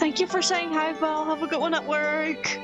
Thank you for saying hi, Val. Have a good one at work.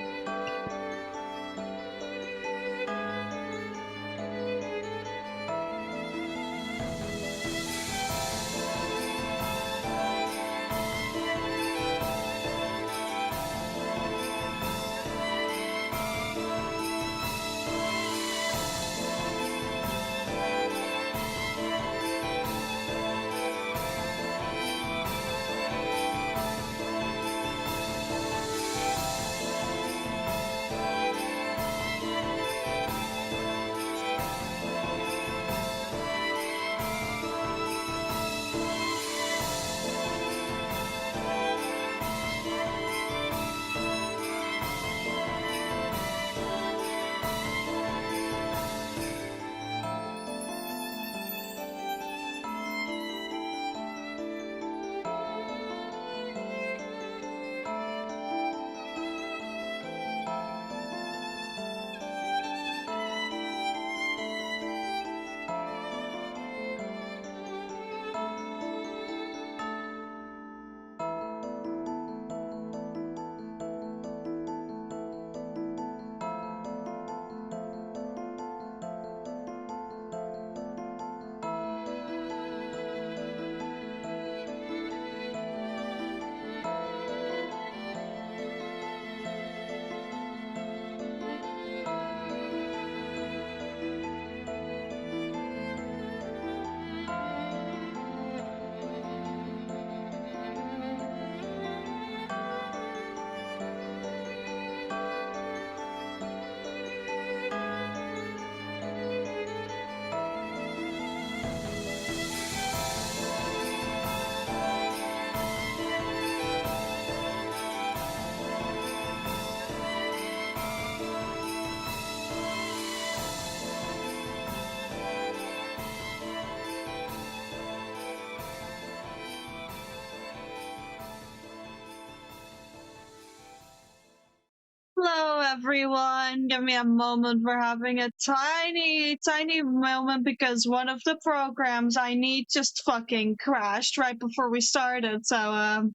Hello, everyone. Give me a moment. We're having a tiny moment because one of the programs I need just fucking crashed right before we started. So,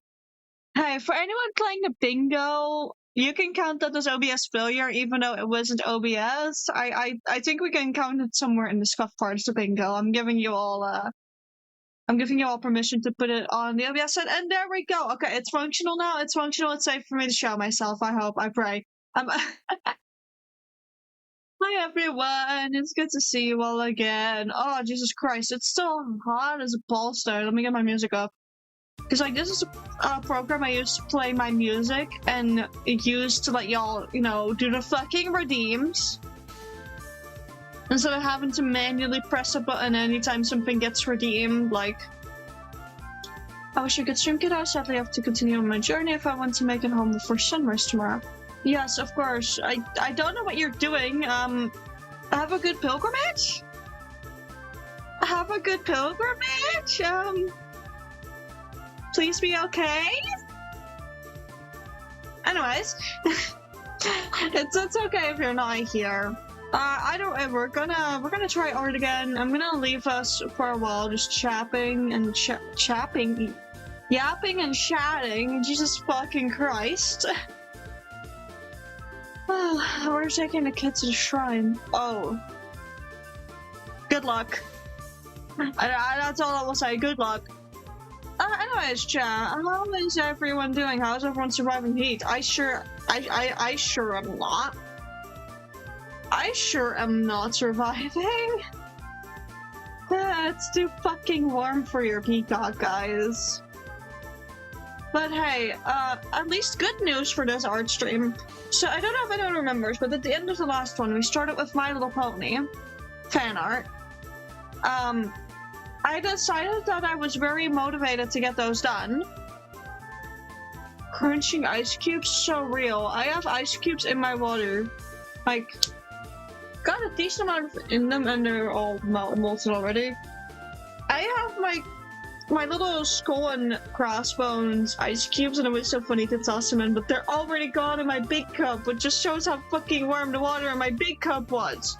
hey, for anyone playing the bingo, you can count that as OBS failure, even though it wasn't OBS. I think we can count it somewhere in the scuff part of the bingo. I'm giving you all permission to put it on the OBS side, and there we go. Okay, it's functional now. It's functional. It's safe for me to show myself. I hope. I pray. Hi everyone, it's good to see you all again. Oh, Jesus Christ, it's so hot as a balls there. Let me get my music up. Because, like, this is a program I use to play my music and use to let y'all, you know, do the fucking redeems. Instead of having to manually press a button anytime something gets redeemed, like... I wish I could stream Kiddo. Sadly, I have to continue on my journey if I want to make it home before sunrise tomorrow. Yes, of course. I don't know what you're doing. Have a good pilgrimage? Have a good pilgrimage? Please be okay? Anyways, it's okay if you're not here. We're gonna try art again. I'm gonna leave us for a while just yapping and chatting. Jesus fucking Christ. We're taking the kid to the shrine. Oh. Good luck. That's all I will say. Good luck. Anyways, chat, how is everyone doing? How's everyone surviving heat? I sure am not. I sure am not surviving. It's too fucking warm for your peacock, guys. But hey, at least good news for this art stream. So I don't know if anyone remembers, but at the end of the last one, we started with My Little Pony fan art. I decided that I was very motivated to get those done. Crunching ice cubes, so real. I have ice cubes in my water. Like, got a decent amount in them and they're all molten already. I have my little skull and crossbones ice cubes, and it was so funny to toss them in, but they're already gone in my big cup, which just shows how fucking warm the water in my big cup was.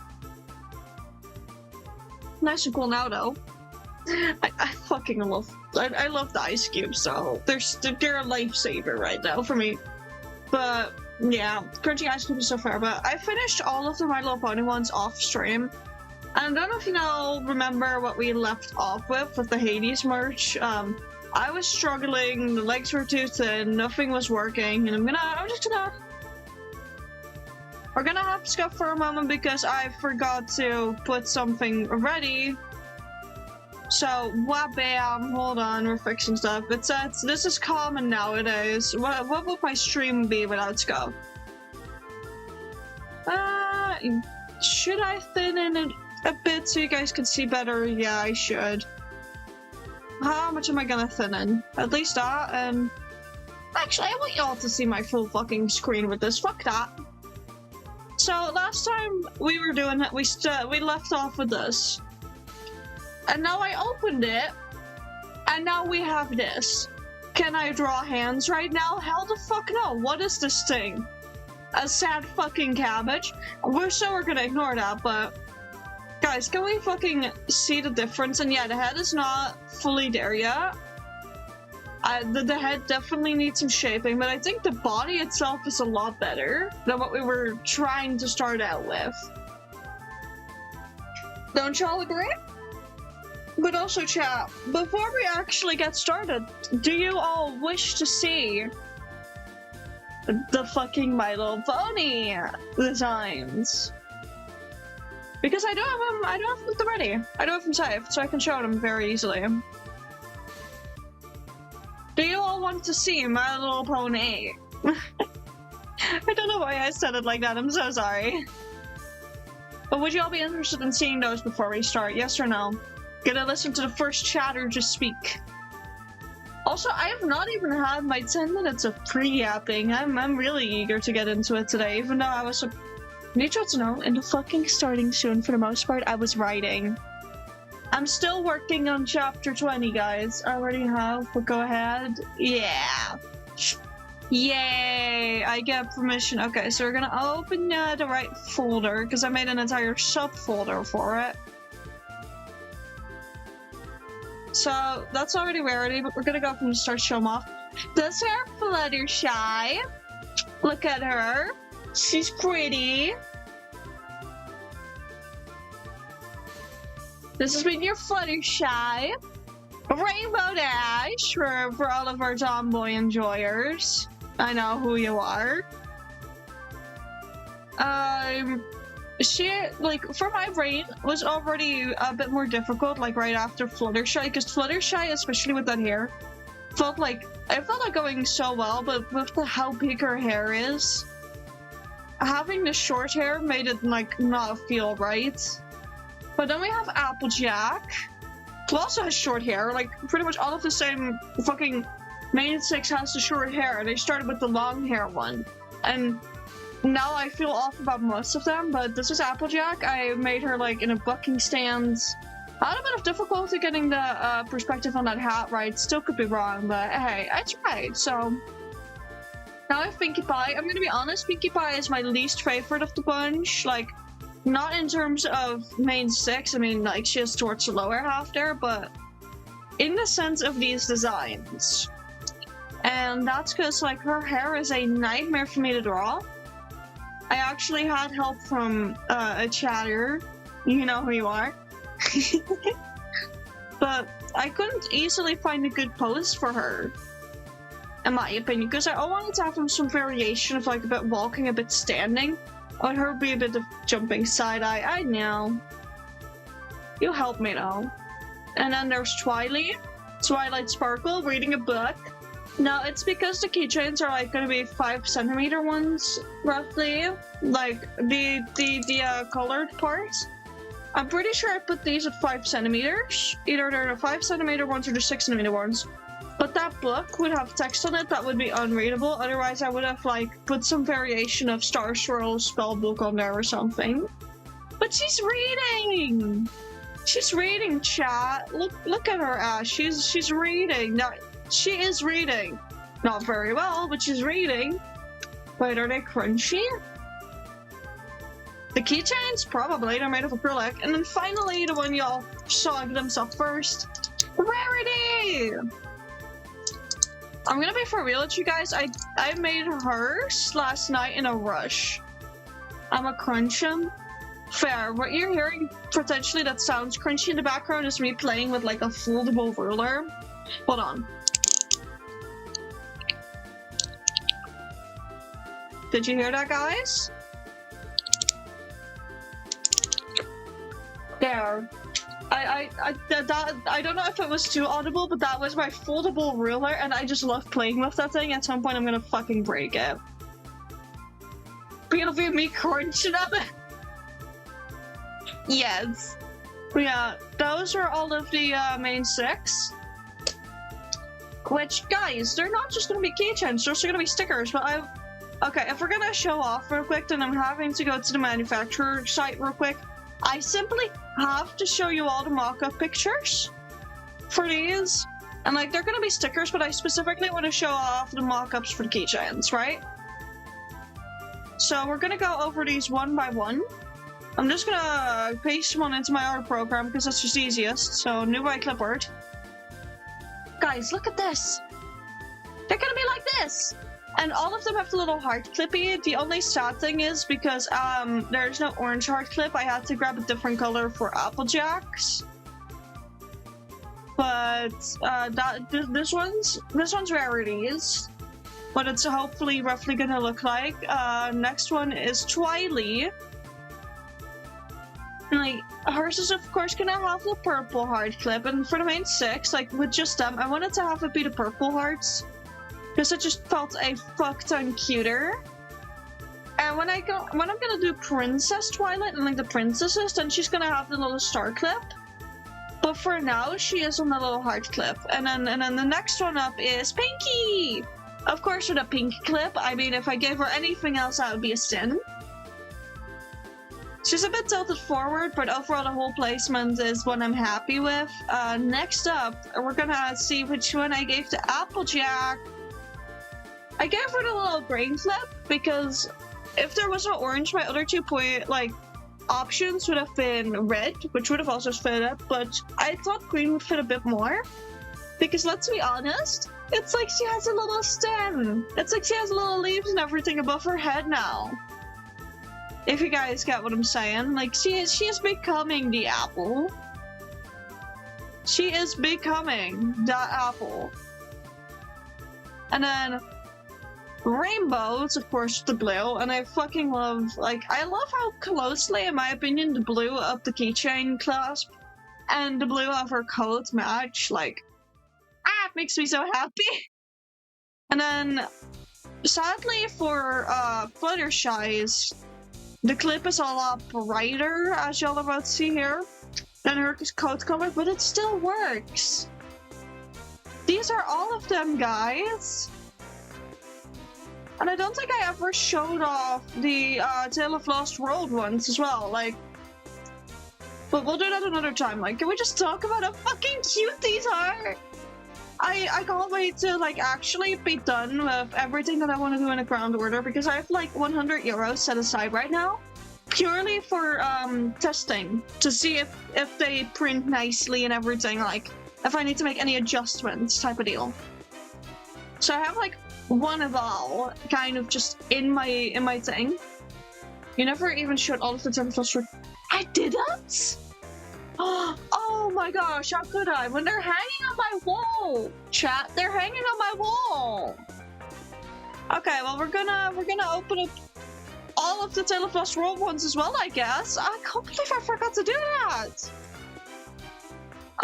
Nice and cool now, though. I fucking love I love the ice cubes, so they're a lifesaver right now for me. But yeah, crunching ice cubes so far. But I finished all of the My Little Pony ones off stream. And I don't know if you remember what we left off with the H4DES merch. I was struggling, the legs were too thin, nothing was working, and we're gonna have to skip for a moment because I forgot to put something ready. So, wabam, hold on, we're fixing stuff. This is common nowadays. What would my stream be without scope? Should I thin in it a bit so you guys can see better? Yeah, I should. How much am I gonna thin in? At least that, and... Actually, I want y'all to see my full fucking screen with this. Fuck that. So, last time we were doing it, we left off with this. And now I opened it, and now we have this. Can I draw hands right now? Hell the fuck no. What is this thing? A sad fucking cabbage? We're gonna ignore that, but... Guys, can we fucking see the difference? And yeah, the head is not fully there yet. The head definitely needs some shaping, but I think the body itself is a lot better than what we were trying to start out with. Don't y'all agree? But also, chat, before we actually get started, do you all wish to see the fucking My Little Pony designs? Because I don't have them ready. I don't have them saved, so I can show them very easily. Do you all want to see My Little Pony? I don't know why I said it like that, I'm so sorry. But would you all be interested in seeing those before we start, yes or no? Gonna listen to the first chatter just speak. Also, I have not even had my 10 minutes of pre-yapping. I'm really eager to get into it today, even though I was... Need you to know, in the fucking starting soon, for the most part, I was writing. I'm still working on chapter 20, guys. I already have, but go ahead. Yeah. Yay! I get permission. Okay, so we're gonna open the right folder, because I made an entire subfolder for it. So, that's already ready, but we're gonna go from the start, show them off. Does her Fluttershy? Look at her. She's pretty. This has been your Fluttershy. Rainbow Dash for all of our tomboy enjoyers. I know who you are. She, like, for my brain, was already a bit more difficult, like, right after Fluttershy, because Fluttershy, especially with that hair, felt like going so well, but with how big her hair is, having the short hair made it, like, not feel right. But then we have Applejack, who also has short hair, like, pretty much all of the same fucking main six has the short hair. They started with the long hair one. And now I feel off about most of them, but this is Applejack. I made her, like, in a bucking stance. I had a bit of difficulty getting the perspective on that hat right. Still could be wrong, but hey, I tried, so... Now I have Pinkie Pie. I'm gonna be honest, Pinkie Pie is my least favorite of the bunch. Like, not in terms of main six, I mean, like, she has towards the lower half there, but in the sense of these designs. And that's because, like, her hair is a nightmare for me to draw. I actually had help from a chatter. You know who you are. But I couldn't easily find a good pose for her, in my opinion, because I wanted to have some variation of, like, a bit walking, a bit standing. Or her be a bit of jumping side-eye. I know. You help me though. And then there's Twilight Sparkle, reading a book. Now, it's because the keychains are, like, gonna be 5cm ones, roughly. Like, the colored parts. I'm pretty sure I put these at 5cm. Either they're the 5cm ones or the 6cm ones. But that book would have text on it that would be unreadable. Otherwise, I would have, like, put some variation of Star Swirl spellbook on there or something. But she's reading! She's reading, chat. Look at her ass. She's reading. Now, she is reading. Not very well, but she's reading. Wait, are they crunchy? The keychains? Probably, they're made of acrylic. And then finally, the one y'all saw glimpse of first. Rarity! I'm gonna be for real with you guys, I made hers last night in a rush. I'm a crunch 'em. Fair. What you're hearing potentially that sounds crunchy in the background is me playing with like a foldable ruler. Hold on. Did you hear that, guys? There. I don't know if it was too audible, but that was my foldable ruler, and I just love playing with that thing. At some point, I'm gonna fucking break it. But it'll be me crunching up it. Yes. But yeah, those are all of the main 6. Which, guys, they're not just gonna be keychains, they're also gonna be stickers, but okay, if we're gonna show off real quick, then I'm having to go to the manufacturer site real quick. I simply have to show you all the mock-up pictures for these. And like, they're gonna be stickers, but I specifically want to show off the mock-ups for the keychains, right? So we're gonna go over these one by one. I'm just gonna paste one into my art program because that's just easiest. So new by clipboard. Guys, look at this. They're gonna be like this. And all of them have the little heart clippy. The only sad thing is because there's no orange heart clip, I had to grab a different color for Applejacks. But this one's rarities. What it's hopefully roughly gonna look like. Next one is Twiley. And like hers is of course gonna have the purple heart clip, and for the main 6, like with just them, I wanted to have it be the purple hearts. Because it just felt a fuck ton cuter. And when I'm gonna do Princess Twilight and like the princesses, then she's gonna have the little star clip. But for now, she is on the little heart clip. And then the next one up is Pinky! Of course with a pink clip. I mean, if I gave her anything else, that would be a sin. She's a bit tilted forward, but overall the whole placement is what I'm happy with. Next up, we're gonna see which one I gave to Applejack. I gave her the little green clip because if there was no orange, my other 2 options would have been red, which would have also fit it, but I thought green would fit a bit more. Because let's be honest, it's like she has a little stem. It's like she has little leaves and everything above her head now. If you guys get what I'm saying. Like, she is becoming the apple. She is becoming that apple. And then rainbows, of course, the blue, and I fucking love, like, I love how closely, in my opinion, the blue of the keychain clasp and the blue of her coat match. Like, it makes me so happy. And then, sadly for Fluttershy's, the clip is a lot brighter, as y'all are about to see here, than her coat color, but it still works. These are all of them, guys. And I don't think I ever showed off the Tale of Lost World ones as well, like, but we'll do that another time. Like, can we just talk about how fucking cute these are? I can't wait to, like, actually be done with everything that I want to do in a ground order, because I have, like, 100 euros set aside right now, purely for, testing, to see if they print nicely and everything, like, if I need to make any adjustments type of deal. So I have, like, one of all kind of just in my thing. You never even showed all of the temples. I didn't? Oh my gosh, how could I? When they're hanging on my wall, chat, they're hanging on my wall. Okay, well we're gonna open up all of the Tale of Lost World ones as well, I guess. I can't believe I forgot to do that.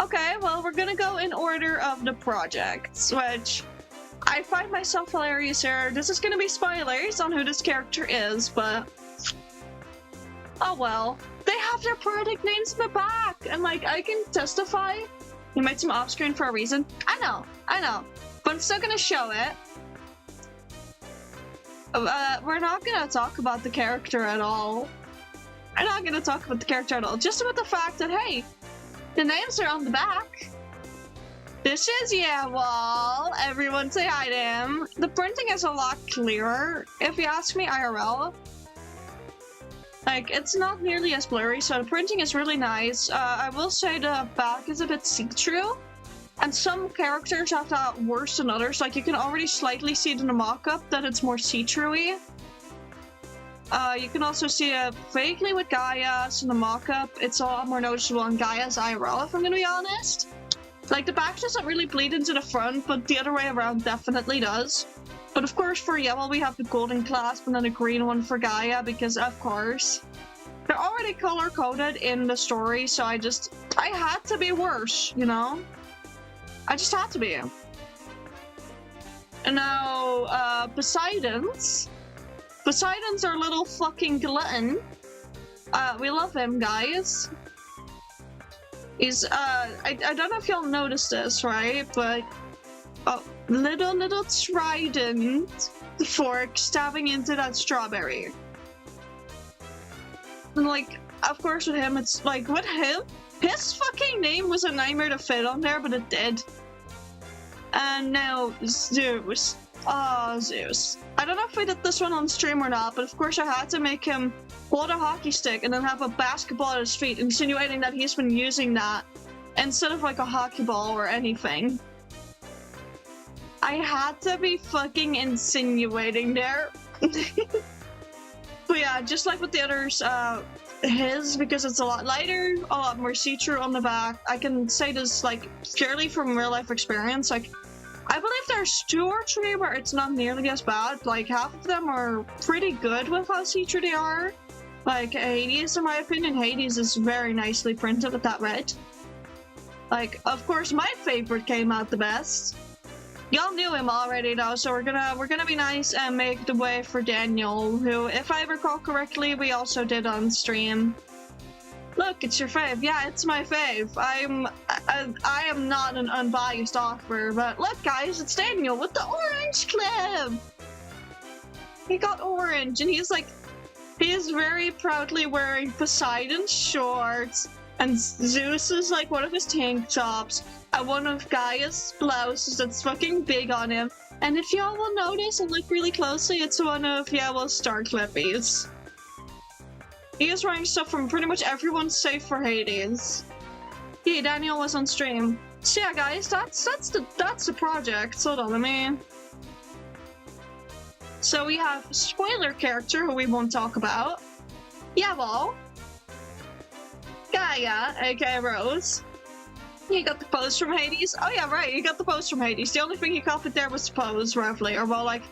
Okay, well we're gonna go in order of the projects, which I find myself hilarious here. This is gonna be spoilers on who this character is, but oh well. They have their product names in the back, and like, I can testify. You made some off screen for a reason. I know, but I'm still gonna show it. We're not gonna talk about the character at all. I'm not gonna talk about the character at all. Just about the fact that, hey, the names are on the back. This is Wall. Everyone say hi to him. The printing is a lot clearer, if you ask me IRL. Like, it's not nearly as blurry, so the printing is really nice. I will say the back is a bit see-through, and some characters have that worse than others. Like, you can already slightly see it in the mock-up that it's more see-through-y. You can also see it vaguely with Gaia's in the mock-up. It's a lot more noticeable on Gaia's IRL, if I'm gonna be honest. Like, the back doesn't really bleed into the front, but the other way around definitely does. But of course, for Yellow, we have the golden clasp and then a green one for Gaia, because of course. They're already color-coded in the story, so I had to be worse, you know? I just had to be. And now, Poseidon's. Poseidon's our little fucking glutton. We love him, guys. He's, I don't know if y'all noticed this, right? But, little trident fork stabbing into that strawberry. And, like, of course with him, it's like, with him, his fucking name was a nightmare to fit on there, but it did. And now, Zeus. Oh, Zeus. I don't know if we did this one on stream or not, but of course I had to make him hold a hockey stick and then have a basketball at his feet, insinuating that he's been using that instead of like a hockey ball or anything. I had to be fucking insinuating there. But yeah, just like with the others, his, because it's a lot lighter, a lot more see-through on the back. I can say this like purely from real life experience. Like, I believe there's 2 or 3 where it's not nearly as bad. Like, half of them are pretty good with how see-through they are. Like, H4DES, in my opinion, H4DES is very nicely printed with that red. Like, of course, my favorite came out the best. Y'all knew him already, though, so we're gonna be nice and make the way for Daniel, who, if I recall correctly, we also did on stream. Look, it's your fave. Yeah, it's my fave. I am not an unbiased offer, but look, guys, it's Daniel with the orange clip. He got orange, and he's like, he is very proudly wearing Poseidon's shorts, and Zeus is like one of his tank tops, and one of Gaia's blouses that's fucking big on him. And if y'all will notice and look really closely, it's one of Yellow's Star Clippies. He is wearing stuff from pretty much everyone save for H4DES. Yeah, Daniel was on stream. So yeah, guys, that's the project. Hold on, let me. So we have a spoiler character who we won't talk about. Yellow. Gaia, aka Rose. You got the pose from H4DES. Oh yeah, right, you got the pose from H4DES. The only thing he copied there was the pose, roughly, or well, like.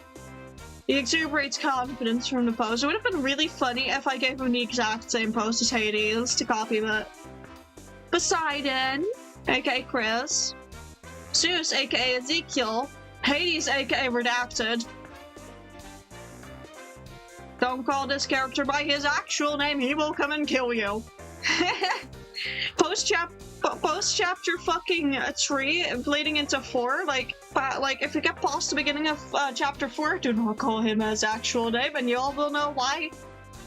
He exuberates confidence from the pose. It would have been really funny if I gave him the exact same pose as H4DES to copy that. Poseidon, aka Chris. Zeus, aka Ezekiel. H4DES, aka Redacted. Don't call this character by his actual name, he will come and kill you. Post-chapter fucking 3 bleeding into 4, like if you get past the beginning of chapter 4, do not call him his actual name, and you all will know why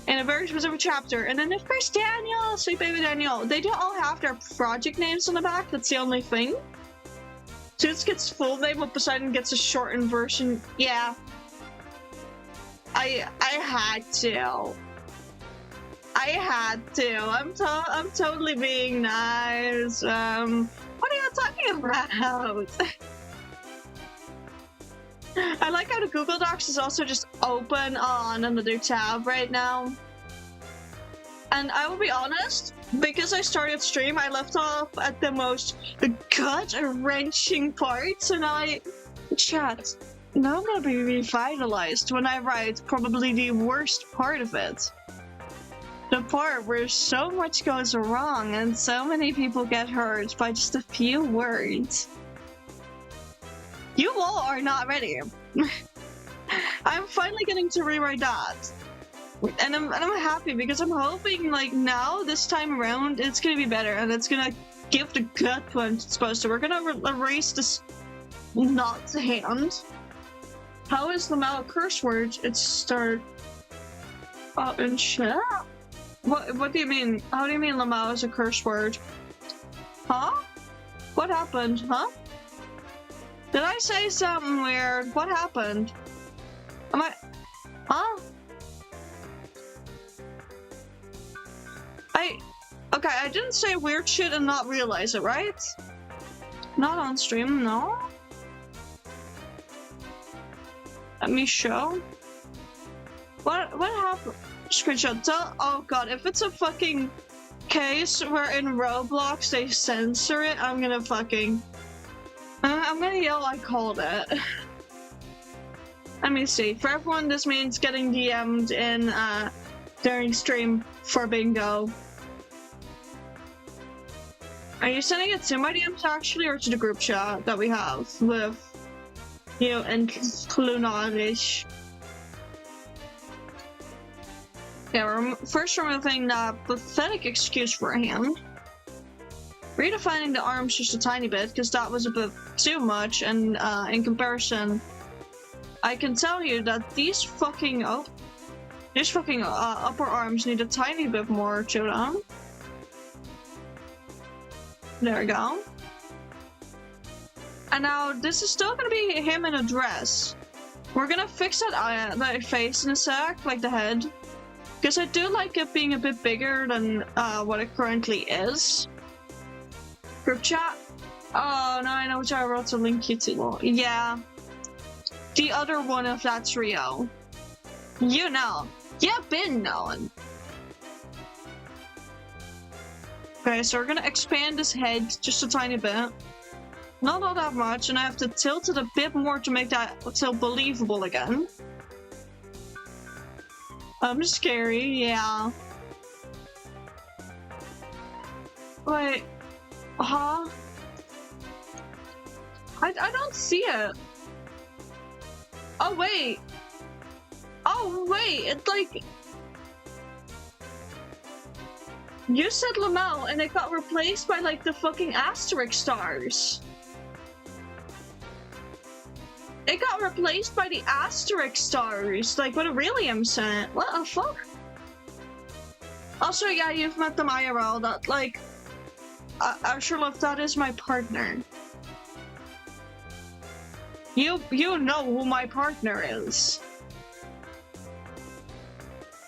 in a very specific chapter. And then of course Daniel, sweet baby Daniel, they do all have their project names on the back, that's the only thing. Zeus gets full name, but Poseidon gets a shortened version. Yeah. I had to. I'm totally being nice. What are you talking about? I like how the Google Docs is also just open on another tab right now. And I will be honest, because I started stream, I left off at the most gut-wrenching parts, and chat, now I'm gonna be revitalized when I write probably the worst part of it. The part where so much goes wrong and so many people get hurt by just a few words. You all are not ready. I'm finally getting to rewrite that. And I'm happy because I'm hoping like now, this time around, it's gonna be better and it's gonna give the gut punch it's supposed to. We're gonna erase this not hand. How is Lamau a curse word? It's start in chat. What do you mean? How do you mean Lamau is a curse word? Huh? What happened? Huh? Did I say something weird? What happened? Am I... Huh? Okay, I didn't say weird shit and not realize it, right? Not on stream, no? Let me show. What happened? Screenshot. Oh god, if it's a fucking case where in Roblox they censor it, I'm gonna fucking... I'm gonna yell I called it. Let me see. For everyone, this means getting DM'd in during stream for bingo. Are you sending it to my DMs actually, or to the group chat that we have with you and Clunarish? Yeah, we're first removing that pathetic excuse for him. Redefining the arms just a tiny bit, because that was a bit too much, and in comparison, I can tell you that these fucking upper arms need a tiny bit more to them. There we go. And now this is still gonna be him in a dress. We're gonna fix that face in a sec, like the head, because I do like it being a bit bigger than what it currently is. Group chat. Oh no, I know which I wrote to link you to. Yeah, the other one of that trio. You know, you've been knowing. Okay, so we're gonna expand his head just a tiny bit. Not all that much, and I have to tilt it a bit more to make that feel believable again. Scary, yeah. Wait, huh? I don't see it. Oh wait. Oh wait, it's like... You said Lamel, and it got replaced by, like, the fucking asterisk stars. It got replaced by the asterisk stars, like what Aurelium sent. What the fuck? Also, yeah, you've met them IRL. That, like, Sherlock, that is my partner. You know who my partner is.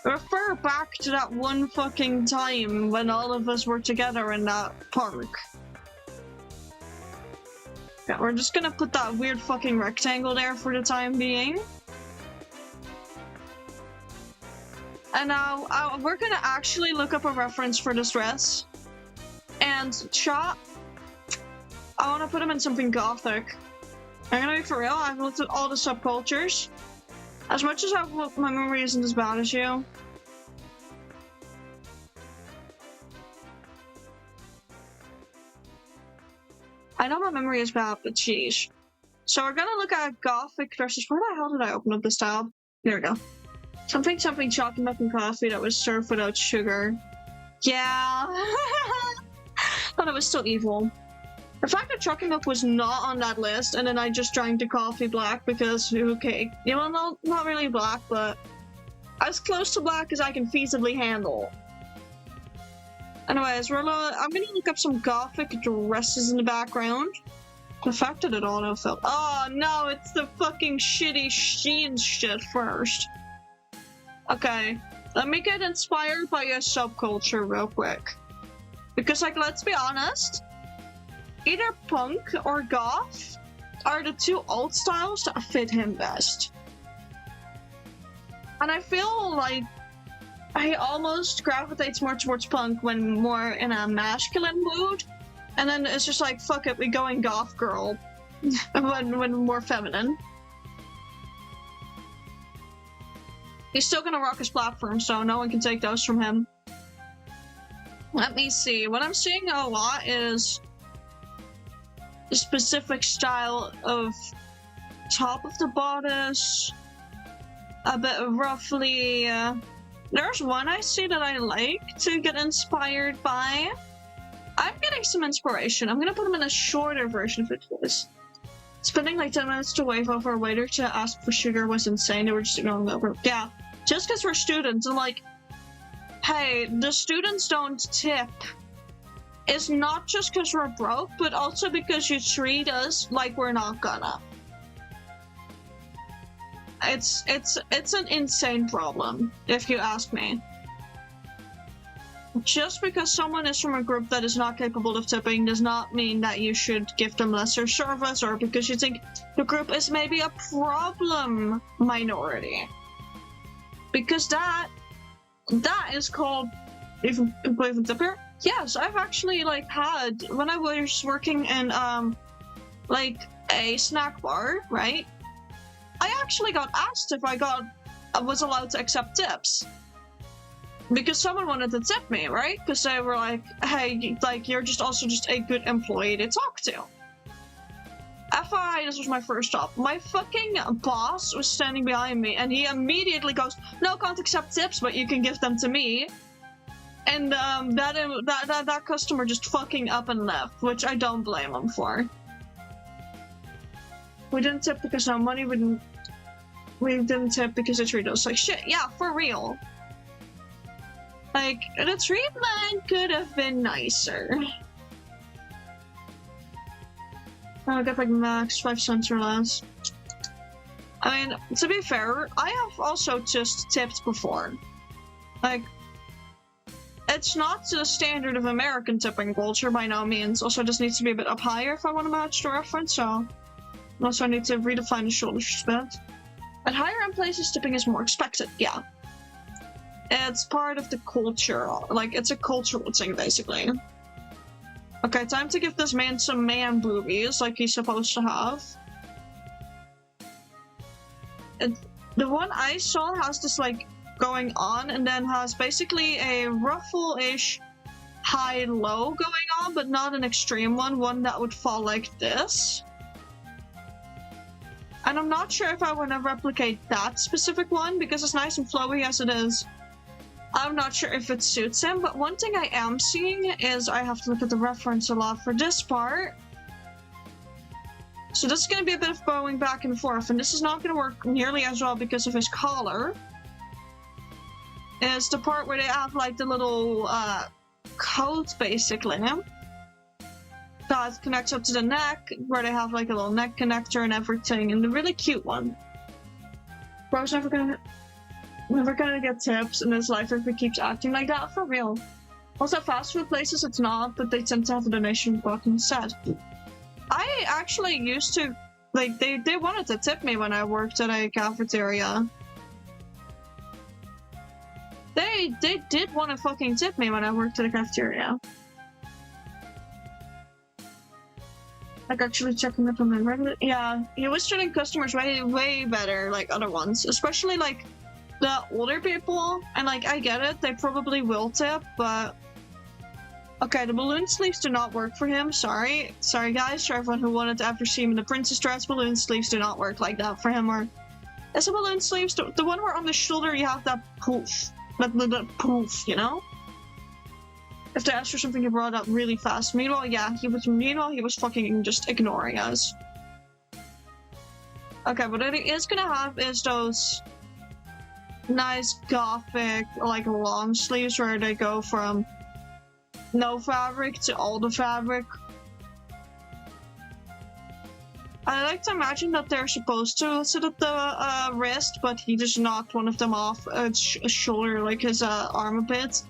Refer back to that one fucking time when all of us were together in that park. Yeah, we're just gonna put that weird fucking rectangle there for the time being. And now we're gonna actually look up a reference for this dress. And chat, I wanna put him in something gothic. I'm gonna be for real, I've looked at all the subcultures. As much as my memory isn't as bad as you. I know my memory is bad, but sheesh. So we're gonna look at gothic dresses. Where the hell did I open up this tab? There we go. Something chocolate milk and coffee that was served without sugar. Yeah. Thought it was still evil. The fact that chocolate milk was not on that list, and then I just drank the coffee black because, okay, you know, not really black, but as close to black as I can feasibly handle. Anyways, I'm gonna look up some gothic dresses in the background. The fact that it autofilled. Oh no, it's the fucking shitty Shein shit first. Okay, let me get inspired by a subculture real quick. Because, like, let's be honest, either punk or goth are the two alt styles that fit him best. And I feel like he almost gravitates more towards punk when more in a masculine mood. And then it's just like, fuck it, we go in goth girl when more feminine. He's still gonna rock his platform, so no one can take those from him. Let me see. What I'm seeing a lot is the specific style of top of the bodice, a bit of roughly. There's one I see that I like to get inspired by. I'm getting some inspiration. I'm gonna put him in a shorter version of it, please. Spending like 10 minutes to wave over a waiter to ask for sugar was insane. They were just going over. Yeah, just because we're students and like, hey, the students don't tip. It's not just because we're broke, but also because you treat us like we're not gonna. It's an insane problem, if you ask me. just because someone is from a group that is not capable of tipping does not mean that you should give them lesser service, or because you think the group is maybe a problem minority. Because that is called employee tipper. Yes, I've actually like had, when I was working in like a snack bar, right? I actually got asked if I was allowed to accept tips. Because someone wanted to tip me, right? Because they were like, hey, like, you're just also just a good employee to talk to. FYI, this was my first job. My fucking boss was standing behind me, and he immediately goes, no, can't accept tips, but you can give them to me. And that customer just fucking up and left, which I don't blame him for. We didn't tip because no money, we didn't tip because they treated us like shit. Yeah, for real. Like, the treatment could have been nicer. I'll get like max 5 cents or less. I mean, to be fair, I have also just tipped before. Like, it's not to the standard of American tipping culture by no means. Also, this needs to be a bit up higher if I want to match the reference, so... Also, I need to redefine the shoulders a bit. At higher end places, tipping is more expected, yeah. It's part of the culture, like, it's a cultural thing, basically. Okay, time to give this man some man boobies, like he's supposed to have. The one I saw has this, like, going on, and then has basically a ruffle-ish high-low going on, but not an extreme one that would fall like this. And I'm not sure if I want to replicate that specific one, because it's nice and flowy as it is. I'm not sure if it suits him, but one thing I am seeing is I have to look at the reference a lot for this part. So this is going to be a bit of bowing back and forth, and this is not going to work nearly as well because of his collar. It's the part where they have like the little coat, basically, that connects up to the neck, where they have like a little neck connector and everything, and the really cute one. Bro's never gonna get tips in his life if he keeps acting like that, for real. Also, fast food places, it's not, but they tend to have a donation button instead. I actually used to, like, they wanted to tip me when I worked at a cafeteria. They did want to fucking tip me when I worked at a cafeteria. Like, actually checking up on my regular, yeah, he was treating customers way better, like other ones, especially like the older people, and like, I get it, they probably will tip, but... Okay, the balloon sleeves do not work for him, sorry. Sorry guys, for everyone who wanted to ever see him in the princess dress, balloon sleeves do not work like that for him, or... Is it balloon sleeves? The one where on the shoulder you have that poof. That poof, you know? If they asked for something, he brought up really fast. Meanwhile, yeah, he was fucking just ignoring us. Okay, what it is gonna have is those nice gothic, like, long sleeves where they go from no fabric to all the fabric. I like to imagine that they're supposed to sit at the wrist, but he just knocked one of them off his shoulder, like his arm a bit.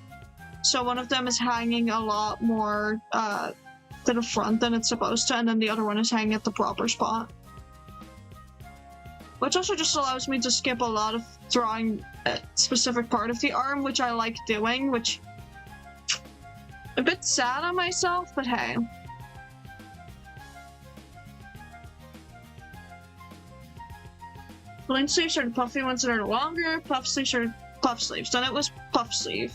So one of them is hanging a lot more to the front than it's supposed to, and then the other one is hanging at the proper spot. Which also just allows me to skip a lot of drawing a specific part of the arm, which I like doing, which... A bit sad on myself, but hey. Balloon sleeves are the puffy ones that are longer, puff sleeves are puff sleeves. Then it was puff sleeve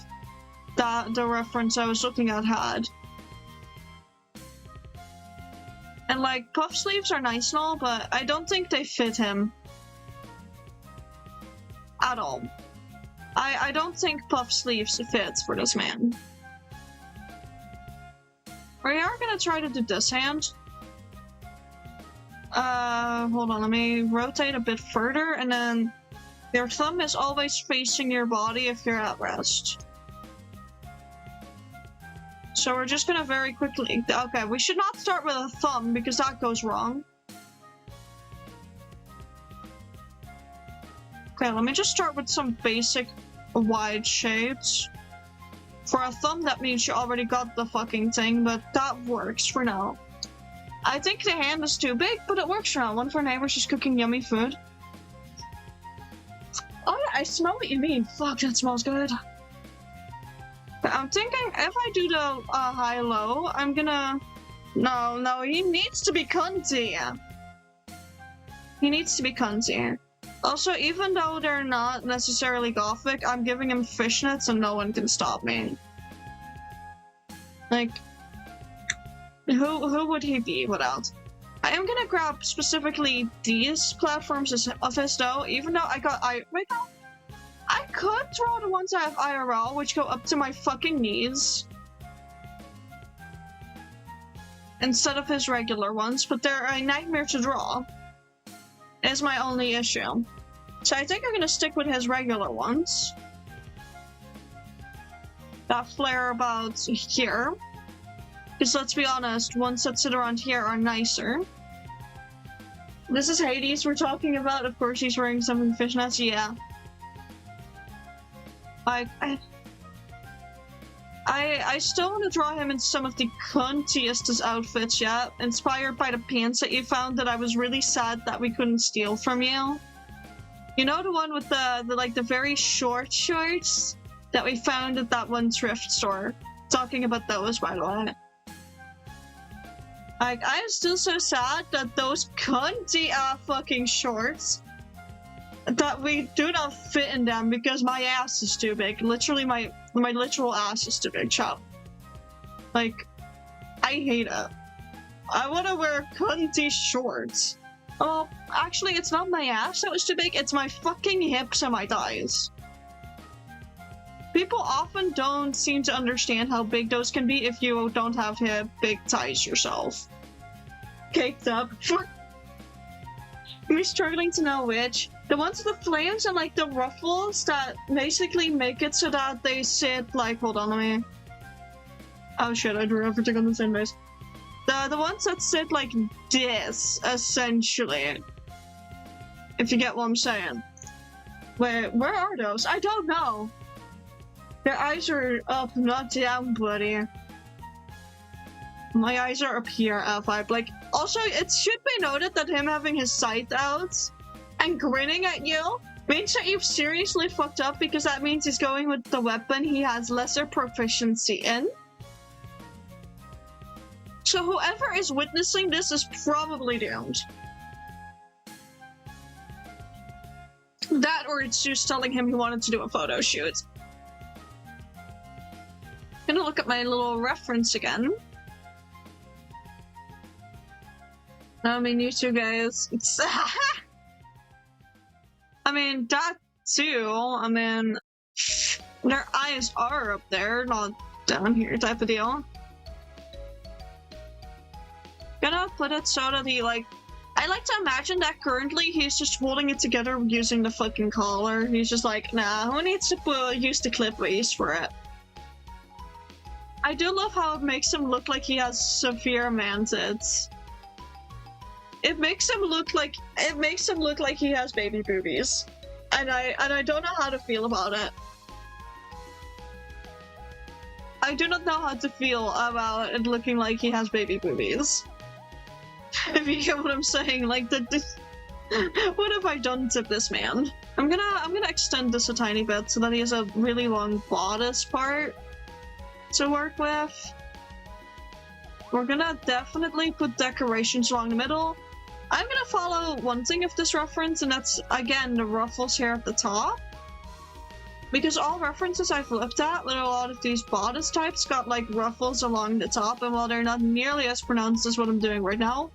that the reference I was looking at had. And like, puff sleeves are nice and all, but I don't think they fit him. At all. I don't think puff sleeves fits for this man. We are gonna try to do this hand. Hold on, let me rotate a bit further, and then your thumb is always facing your body if you're at rest. So we're just gonna very quickly... Okay, we should not start with a thumb, because that goes wrong. Okay, let me just start with some basic wide shapes. For a thumb, that means you already got the fucking thing, but that works for now. I think the hand is too big, but it works for now. One of our neighbors is cooking yummy food. Oh yeah, I smell what you mean. Fuck, that smells good. But I'm thinking if I do the high-low, I'm gonna... No, he needs to be cunty. He needs to be cunty. Also, even though they're not necessarily gothic, I'm giving him fishnets and no one can stop me. Like, who would he be without? I am gonna grab specifically these platforms of his though, even though wait, no. I could throw the ones I have IRL, which go up to my fucking knees. Instead of his regular ones, but they're a nightmare to draw. Is my only issue. So I think I'm gonna stick with his regular ones. That flare about here. Because let's be honest, ones that sit around here are nicer. This is H4DES we're talking about. Of course he's wearing something fishnets, yeah. I still want to draw him in some of the cuntiest outfits yet, inspired by the pants that you found that I was really sad that we couldn't steal from you. You know the one with the very short shorts that we found at that one thrift store? Talking about those, by the way. Like, I'm still so sad that those cunty fucking shorts that we do not fit in them because my ass is too big. Literally, my literal ass is too big, chop. Like, I hate it. I want to wear cunty shorts. Oh, actually, it's not my ass that was too big. It's my fucking hips and my thighs. People often don't seem to understand how big those can be if you don't have big thighs yourself. Caked up. You're struggling to know which. The ones with the flames and like the ruffles that basically make it so that they sit like, hold on, let me... Oh shit, I drew everything on the same base. The ones that sit like this, essentially. If you get what I'm saying. Wait, where are those? I don't know. Their eyes are up, not down, buddy. My eyes are up here, F5. Like, also, it should be noted that him having his sight out and grinning at you means that you've seriously fucked up, because that means he's going with the weapon he has lesser proficiency in. So whoever is witnessing this is probably doomed. That, or it's just telling him he wanted to do a photo shoot. I'm gonna look at my little reference again. I mean, you two guys. I mean, that too. I mean, their eyes are up there, not down here type of deal. Gonna put it so that he, like... I like to imagine that currently he's just holding it together using the fucking collar. He's just like, nah, who needs to use the clip waist for it? I do love how it makes him look like he has severe man tits. It makes him look like he has baby boobies, and I don't know how to feel about it. I do not know how to feel about it looking like he has baby boobies. If you get what I'm saying, like what have I done to this man? I'm gonna extend this a tiny bit so that he has a really long bodice part to work with. We're gonna definitely put decorations along the middle. I'm gonna follow one thing of this reference, and that's, again, the ruffles here at the top. Because all references I've looked at with a lot of these bodice types got, like, ruffles along the top, and while they're not nearly as pronounced as what I'm doing right now,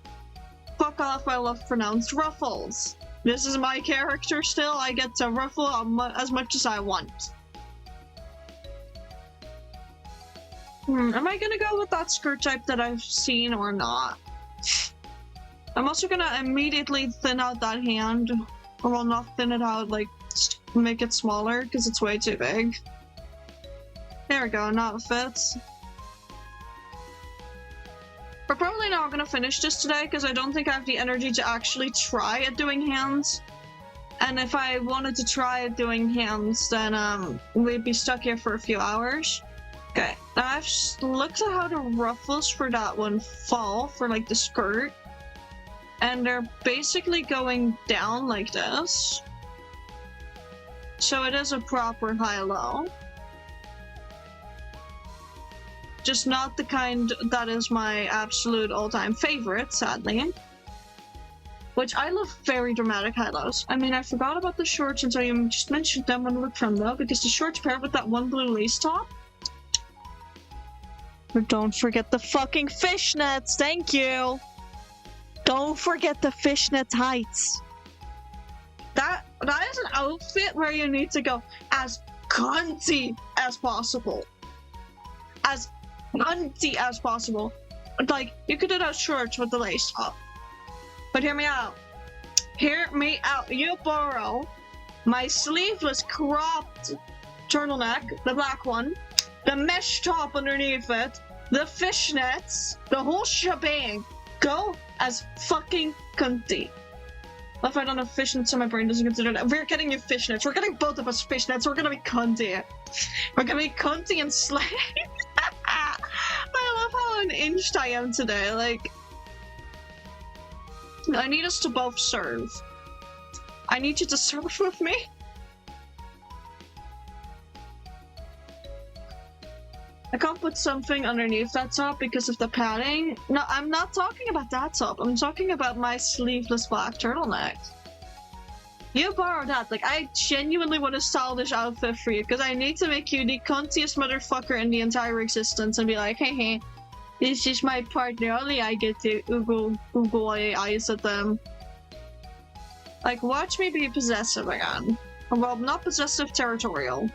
fuck off, I love pronounced ruffles. This is my character still, I get to ruffle as much as I want. Am I gonna go with that skirt type that I've seen or not? I'm also gonna immediately thin out that hand. Or well, not thin it out, like, make it smaller, because it's way too big. There we go, now it fits. We're probably not gonna finish this today, because I don't think I have the energy to actually try at doing hands. And if I wanted to try at doing hands, then we'd be stuck here for a few hours. Okay, now I've looked at how the ruffles for that one fall for like the skirt, and they're basically going down like this. So it is a proper high-low. Just not the kind that is my absolute all-time favorite, sadly. Which I love very dramatic high-lows. I mean, I forgot about the shorts until you just mentioned them when we looked from though, because the shorts paired with that one blue lace top. But don't forget the fucking fishnets, thank you! Don't forget the fishnet tights. That is an outfit where you need to go as cunty as possible. As cunty as possible. Like, you could do those shorts with the lace top. But hear me out. Hear me out. You borrow my sleeveless cropped turtleneck, the black one, the mesh top underneath it, the fishnets, the whole shebang. Go as fucking cunty. If I don't have fishnets, so my brain doesn't consider that. We're getting you fishnets. We're getting both of us fishnets. We're gonna be cunty. We're gonna be cunty and slay. I love how uninched I am today. Like, I need us to both serve. I need you to serve with me. I can't put something underneath that top because of the padding. No, I'm not talking about that top. I'm talking about my sleeveless black turtleneck. You borrow that. Like, I genuinely want to style this outfit for you because I need to make you the cuntiest motherfucker in the entire existence and be like, hey, hey, this is my partner. Only I get to Google eyes at them. Like, watch me be possessive again. Well, not possessive, territorial.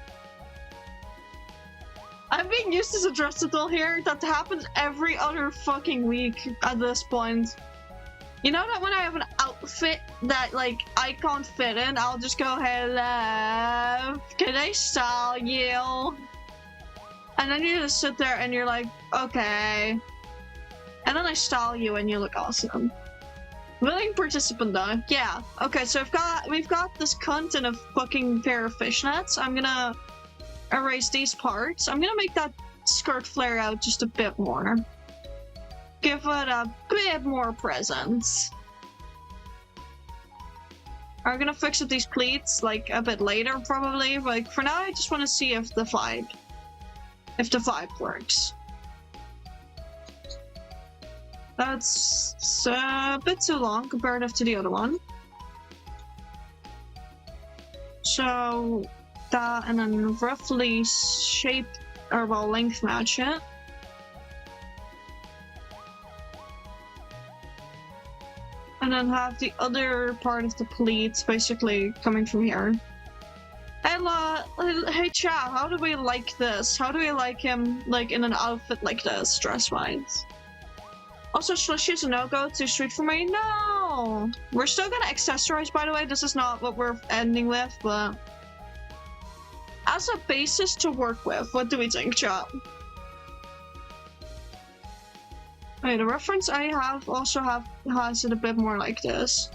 I'm being used as a dress doll here. That happens every other fucking week at this point. You know that when I have an outfit that, like, I can't fit in, I'll just go, hello, can I style you? And then you just sit there and you're like, okay. And then I style you and you look awesome. Willing participant though. Yeah. Okay, so we've got this cunt in a fucking pair of fishnets. I'm gonna erase these parts. I'm gonna make that skirt flare out just a bit more. Give it a bit more presence. I'm gonna fix up these pleats like a bit later probably. Like for now I just want to see if the vibe works. That's a bit too long comparative to the other one. So that, and then roughly shape, or well, length match it. And then have the other part of the pleats basically coming from here. Hey chat, how do we like this? How do we like him, like, in an outfit like this, dress-wise? Also, Slushy is a no-go, too sweet for me? No! We're still gonna accessorize, by the way. This is not what we're ending with, but as a basis to work with, what do we think, chat? Okay, the reference I have also has it a bit more like this.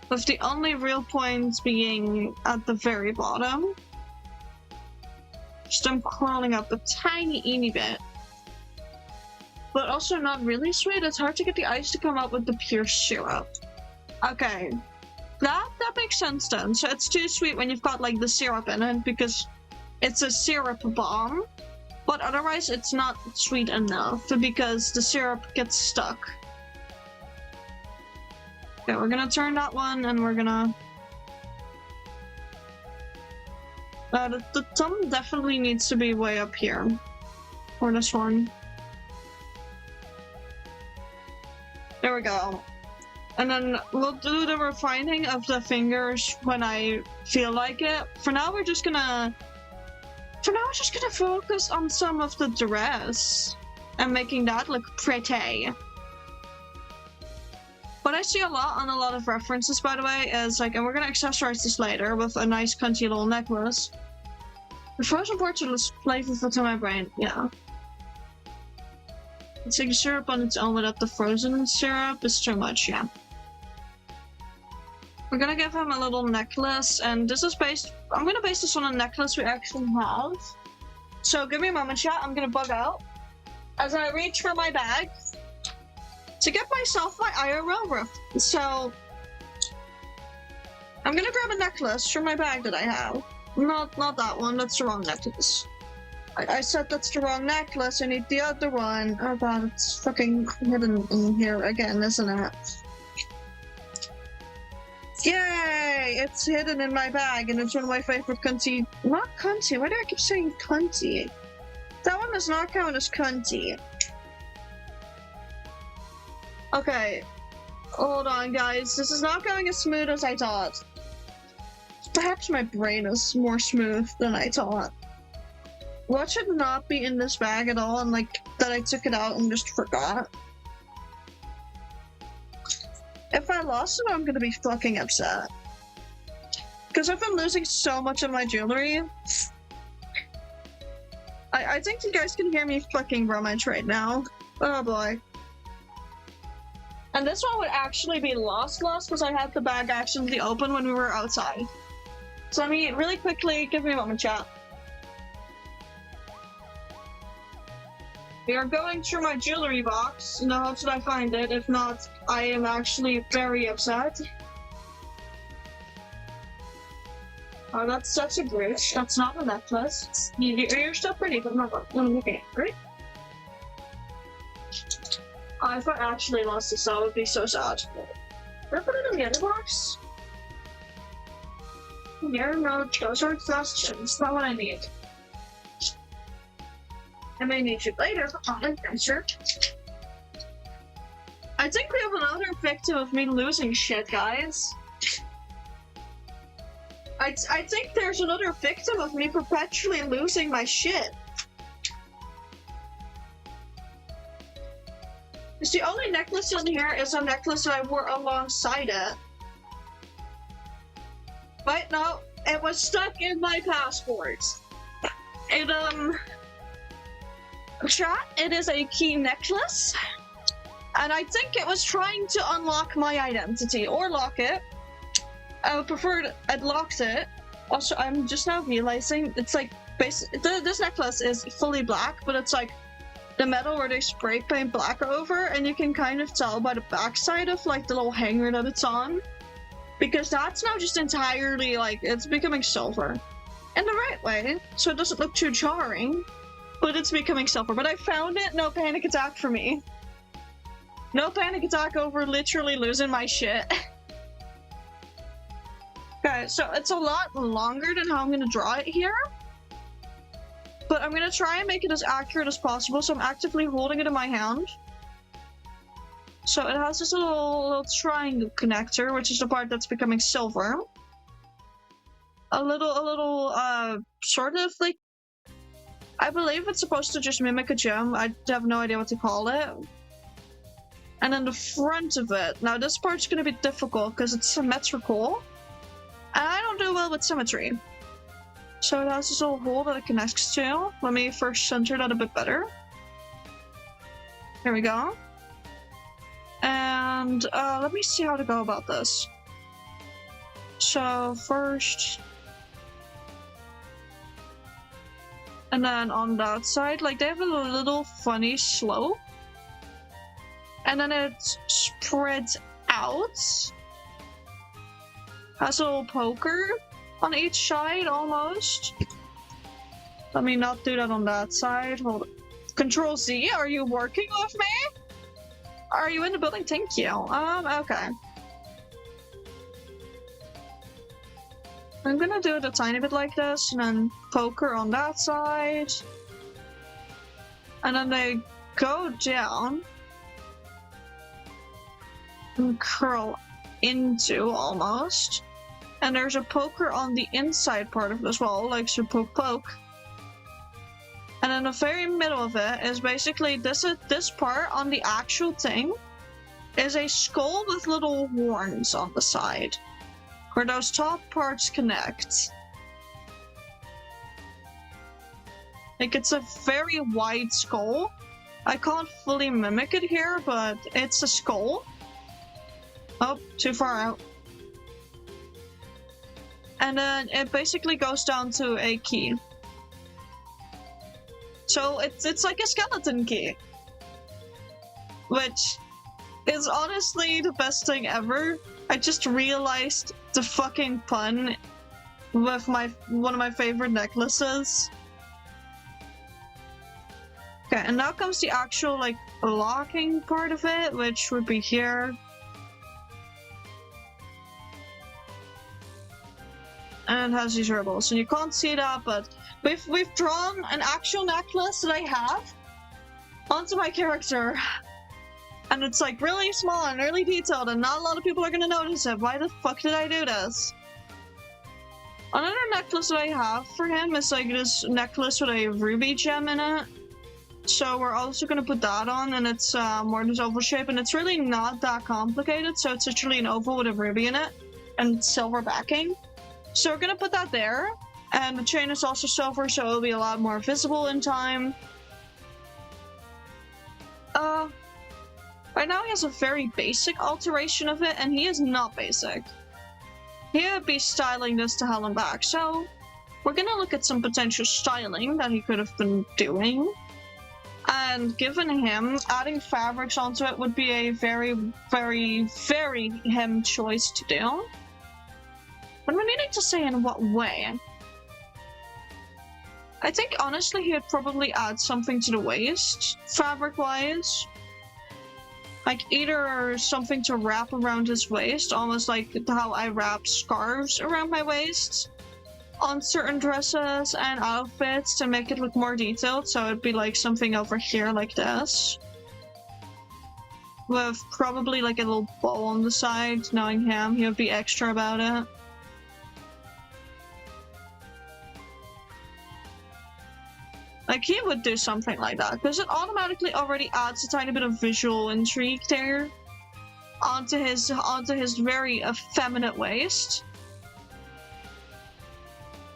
With the only real points being at the very bottom. Just I'm curling up a tiny bit. But also not really sweet. It's hard to get the ice to come out with the pure syrup. Okay. That makes sense then. So it's too sweet when you've got like the syrup in it because it's a syrup bomb. But otherwise it's not sweet enough because the syrup gets stuck. Okay, we're gonna turn that one and we're gonna... the thumb definitely needs to be way up here. For this one. There we go. And then we'll do the refining of the fingers when I feel like it. For now we're just gonna focus on some of the dress and making that look pretty. What I see a lot on a lot of references, by the way, is like, and we're gonna accessorize this later with a nice cunty little necklace. The frozen parts are less flavorful to my brain, yeah. It's like syrup on its own without the frozen syrup is too much, yeah. We're gonna give him a little necklace, and this is based... I'm gonna base this on a necklace we actually have. So give me a moment, chat. I'm gonna bug out as I reach for my bag to get myself my IRL roof. So I'm gonna grab a necklace from my bag that I have. Not that one. That's the wrong necklace. I said that's the wrong necklace. I need the other one. Oh god, it's fucking hidden in here again, isn't it? Yay! It's hidden in my bag, and it's one of my favorite cunty. Not cunty. Why do I keep saying cunty? That one does not count as cunty. Okay. Hold on, guys. This is not going as smooth as I thought. Perhaps my brain is more smooth than I thought. What should not be in this bag at all, and like that I took it out and just forgot? If I lost it, I'm gonna be fucking upset. Because I've been losing so much of my jewelry. I think you guys can hear me fucking rummage right now. Oh boy. And this one would actually be lost because I had the bag actually open when we were outside. So let me really quickly, give me a moment, chat. We are going through my jewelry box in the hopes that I find it. If not, I am actually very upset. Oh, that's such a brooch. That's not a necklace. You're still pretty, but not looking angry. Oh, if I actually lost this, I would be so sad. Did I put it in the other box? Yeah, no, those are exhaustions. It's not what I need. I may need you later, but not an adventure. I think we have another victim of me losing shit, guys. I think there's another victim of me perpetually losing my shit. Because the only necklace in here is a necklace that I wore alongside it. Wait, no, it was stuck in my passport. Chat, it is a key necklace. And I think it was trying to unlock my identity, or lock it. I would prefer it locked it. Also, I'm just now realizing it's like this necklace is fully black, but it's like the metal where they spray paint black over, and you can kind of tell by the backside of like the little hanger that it's on, because that's now just entirely like it's becoming silver in the right way, so it doesn't look too jarring, but it's becoming silver. But I found it. No panic attack for me. No panic attack over literally losing my shit. Okay, so it's a lot longer than how I'm gonna draw it here. But I'm gonna try and make it as accurate as possible, so I'm actively holding it in my hand. So it has this little triangle connector, which is the part that's becoming silver. A little sort of like, I believe it's supposed to just mimic a gem. I have no idea what to call it. And then the front of it. Now this part's gonna be difficult because it's symmetrical. And I don't do well with symmetry. So it has this little hole that it connects to. Let me first center that a bit better. Here we go. And let me see how to go about this. So first, and then on that side, like they have a little funny slope, and then it spreads out. Has a little poker on each side, almost. Let me not do that on that side. Hold on. Control Z, are you working with me? Are you in the building? Thank you. Okay. I'm gonna do it a tiny bit like this, and then poker on that side. And then they go down and curl into, almost. And there's a poker on the inside part of it as well, like so poke. And in the very middle of it is basically this part on the actual thing is a skull with little horns on the side, where those top parts connect. Like it's a very wide skull. I can't fully mimic it here, but it's a skull. Oh, too far out. And then it basically goes down to a key. So it's like a skeleton key. Which is honestly the best thing ever. I just realized the fucking pun with one of my favorite necklaces. Okay, and now comes the actual, like, locking part of it, which would be here. And it has these ripples, and you can't see that, but we've drawn an actual necklace that I have onto my character. And it's like really small and really detailed, and not a lot of people are gonna notice it. Why the fuck did I do this? Another necklace that I have for him is like this necklace with a ruby gem in it. So we're also gonna put that on, and it's more this oval shape, and it's really not that complicated. So it's literally an oval with a ruby in it and silver backing. So we're gonna put that there, and the chain is also silver, so it'll be a lot more visible in time. Right now he has a very basic alteration of it, and he is not basic. He would be styling this to hell and back, so we're gonna look at some potential styling that he could have been doing. And given him, adding fabrics onto it would be a very, very, very him choice to do. But I'm meaning to say in what way? I think honestly he would probably add something to the waist, fabric-wise. Like either something to wrap around his waist, almost like how I wrap scarves around my waist on certain dresses and outfits to make it look more detailed. So it'd be like something over here like this, with probably like a little bow on the side. Knowing him, he would be extra about it. Like, he would do something like that, because it automatically already adds a tiny bit of visual intrigue there onto his very effeminate waist.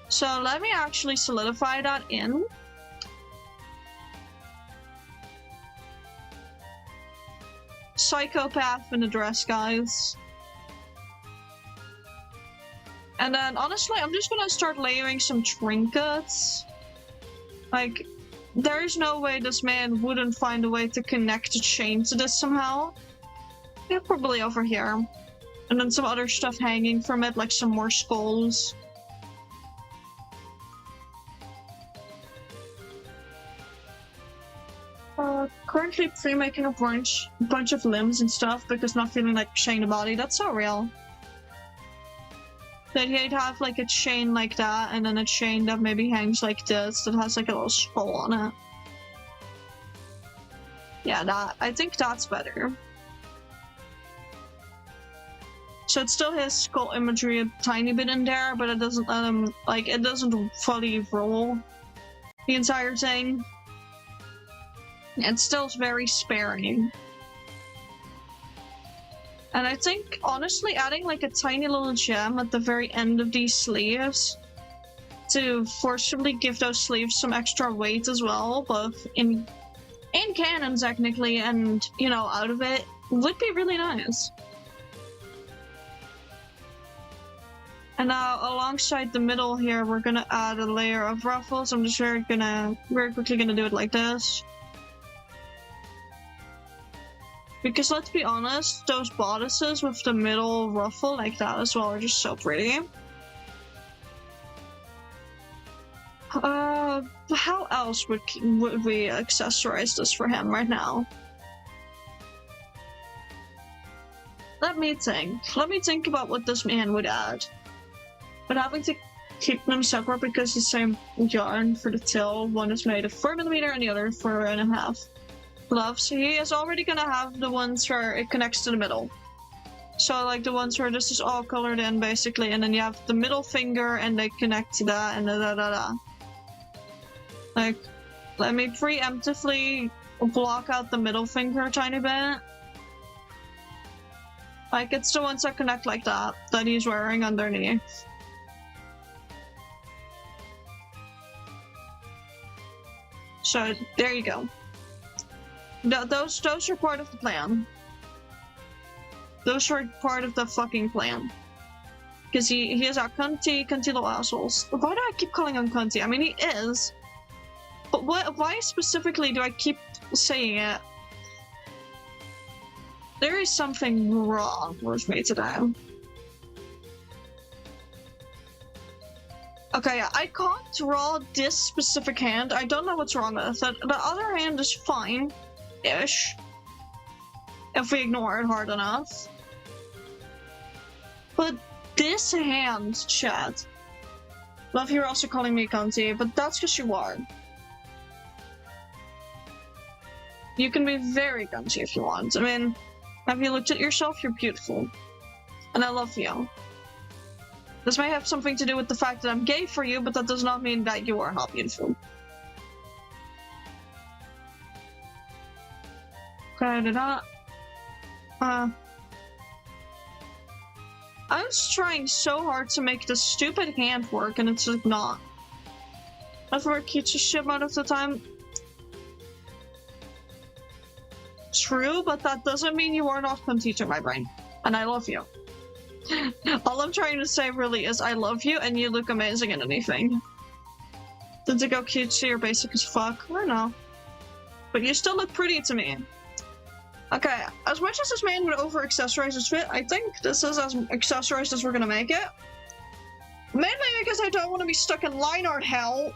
So let me actually solidify that in. Psychopath in a dress, guys. And then, honestly, I'm just gonna start layering some trinkets. Like, there is no way this man wouldn't find a way to connect a chain to this somehow. Yeah, probably over here. And then some other stuff hanging from it, like some more skulls. Currently pre-making a bunch of limbs and stuff because not feeling like chain the body. That's so real. That he'd have like a chain like that, and then a chain that maybe hangs like this that has like a little skull on it. Yeah, I think that's better. So it's still his skull imagery a tiny bit in there, but it doesn't let him, like, it doesn't fully roll the entire thing. It's still very sparing. And I think, honestly, adding like a tiny little gem at the very end of these sleeves to forcibly give those sleeves some extra weight as well, both in canon technically and, you know, out of it, would be really nice. And now, alongside the middle here, we're gonna add a layer of ruffles. I'm just very quickly gonna do it like this. Because let's be honest, those bodices with the middle ruffle like that as well are just so pretty. How else would we accessorize this for him right now? Let me think about what this man would add. But having to keep them separate because the same yarn for the tail, one is made of 4mm and the other 4.5. Love, so he is already gonna have the ones where it connects to the middle. So like the ones where this is all colored in basically, and then you have the middle finger and they connect to that and da. Like, let me preemptively block out the middle finger a tiny bit. Like, it's the ones that connect like that he's wearing underneath. So there you go. Those are part of the plan. Those are part of the fucking plan. Because he is our cunty little assholes. Why do I keep calling him cunty? I mean, he is. But why specifically do I keep saying it? There is something wrong with me today. Okay, yeah, I can't draw this specific hand. I don't know what's wrong with it. The other hand is fine-ish. If we ignore it hard enough. But this hand, chat. Love, you're also calling me cunty, but that's because you are. You can be very cunty if you want. I mean, have you looked at yourself? You're beautiful. And I love you. This may have something to do with the fact that I'm gay for you, but that does not mean that you are not beautiful. Okay, I was trying so hard to make this stupid hand work, and it's just not. I've worked cute as shit most of the time. True, but that doesn't mean you are not cunty to my brain. And I love you. All I'm trying to say really is I love you and you look amazing in anything. Did it go cutesy or basic as fuck? I don't know. But you still look pretty to me. Okay, as much as this man would over-accessorize his fit, I think this is as accessorized as we're gonna make it. Mainly because I don't want to be stuck in line art hell.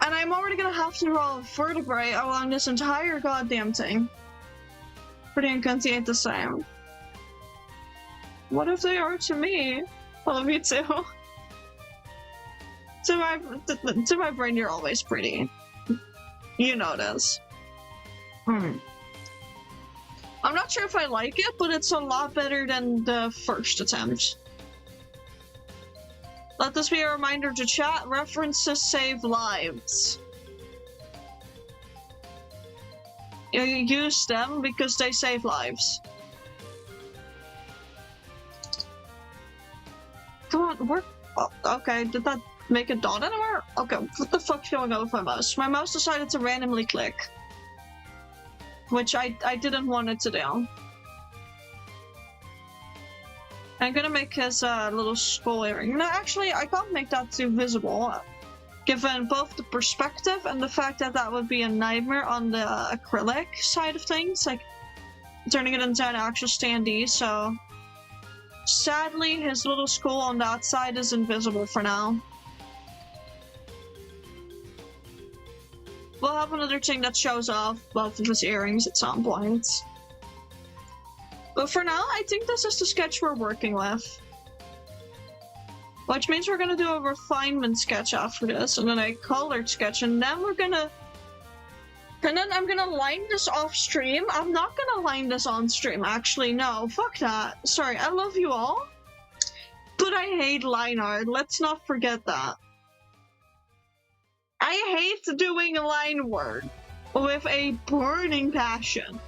And I'm already gonna have to draw a vertebrae along this entire goddamn thing. Pretty and cunty ain't the same. What if they are to me? I love you too. To my brain, you're always pretty. You know this. I'm not sure if I like it, but it's a lot better than the first attempt. Let this be a reminder to chat, references save lives. You use them because they save lives. Come on, work. Oh, okay, did that make a dot anywhere? Okay, what the fuck's going on with my mouse? My mouse decided to randomly click. Which I didn't want it to do. I'm gonna make his little skull earring. No, actually, I can't make that too visible, given both the perspective and the fact that that would be a nightmare on the acrylic side of things, like turning it into an actual standee, so sadly his little skull on that side is invisible for now. We'll have another thing that shows off both of his earrings at some point. But for now, I think this is the sketch we're working with. Which means we're gonna do a refinement sketch after this, and then a colored sketch, and then we're gonna... And then I'm gonna line this off stream. I'm not gonna line this on stream, actually, no. Fuck that. Sorry, I love you all. But I hate line art, let's not forget that. I hate doing line work with a burning passion.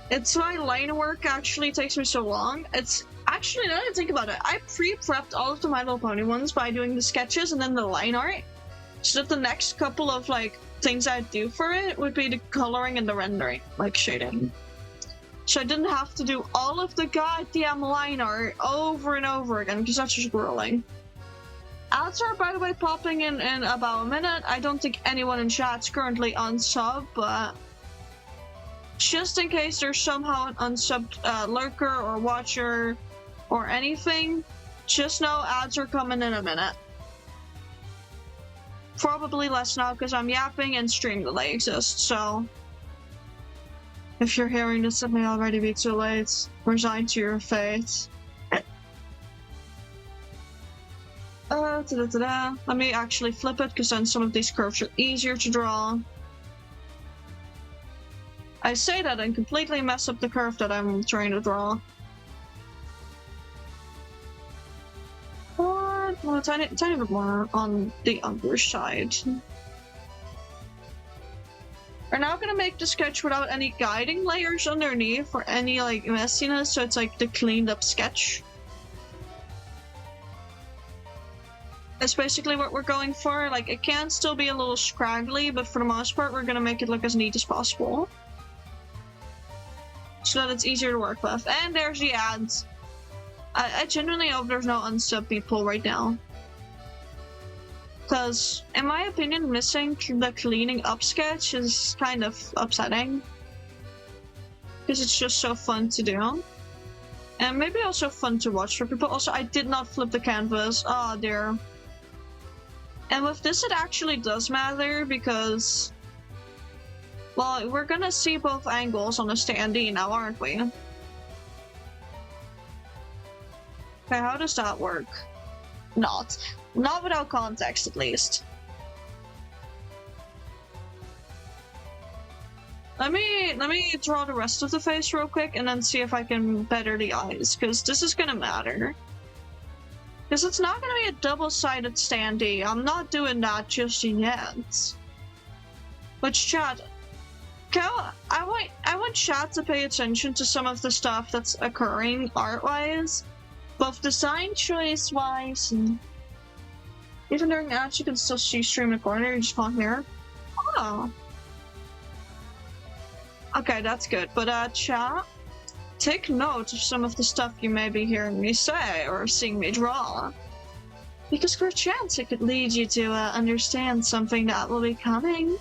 It's why line work actually takes me so long. It's actually, now that I think about it, I pre-prepped all of the My Little Pony ones by doing the sketches and then the line art. So that the next couple of like things I'd do for it would be the coloring and the rendering, like shading. So I didn't have to do all of the goddamn line art over and over again, because that's just grueling. Ads are, by the way, popping in about a minute. I don't think anyone in chat's currently on sub, but just in case there's somehow an unsubbed lurker or watcher or anything, just know ads are coming in a minute. Probably less now because I'm yapping and stream delay exists, so if you're hearing this, it may already be too late. Resign to your fate. Let me actually flip it, because then some of these curves are easier to draw. I say that and completely mess up the curve that I'm trying to draw. Or well, a tiny bit more on the underside. We're now gonna make the sketch without any guiding layers underneath or any like messiness, so it's like the cleaned up sketch. That's basically what we're going for. Like, it can still be a little scraggly, but for the most part, we're gonna make it look as neat as possible, so that it's easier to work with. And there's the ads. I genuinely hope there's no unsub people right now. Because, in my opinion, missing the cleaning up sketch is kind of upsetting. Because it's just so fun to do. And maybe also fun to watch for people. Also, I did not flip the canvas. Oh dear. And with this, it actually does matter because, well, we're gonna see both angles on the standee now, aren't we? Okay, how does that work? Not without context, at least. Let me draw the rest of the face real quick and then see if I can better the eyes, because this is gonna matter. Because it's not gonna be a double-sided standee. I'm not doing that just yet. But chat, I want chat to pay attention to some of the stuff that's occurring art-wise, both design choice-wise, and even during ads you can still see stream in the corner. You just can't hear. Oh. Okay, that's good. But chat, take note of some of the stuff you may be hearing me say or seeing me draw. Because for a chance it could lead you to understand something that will be coming.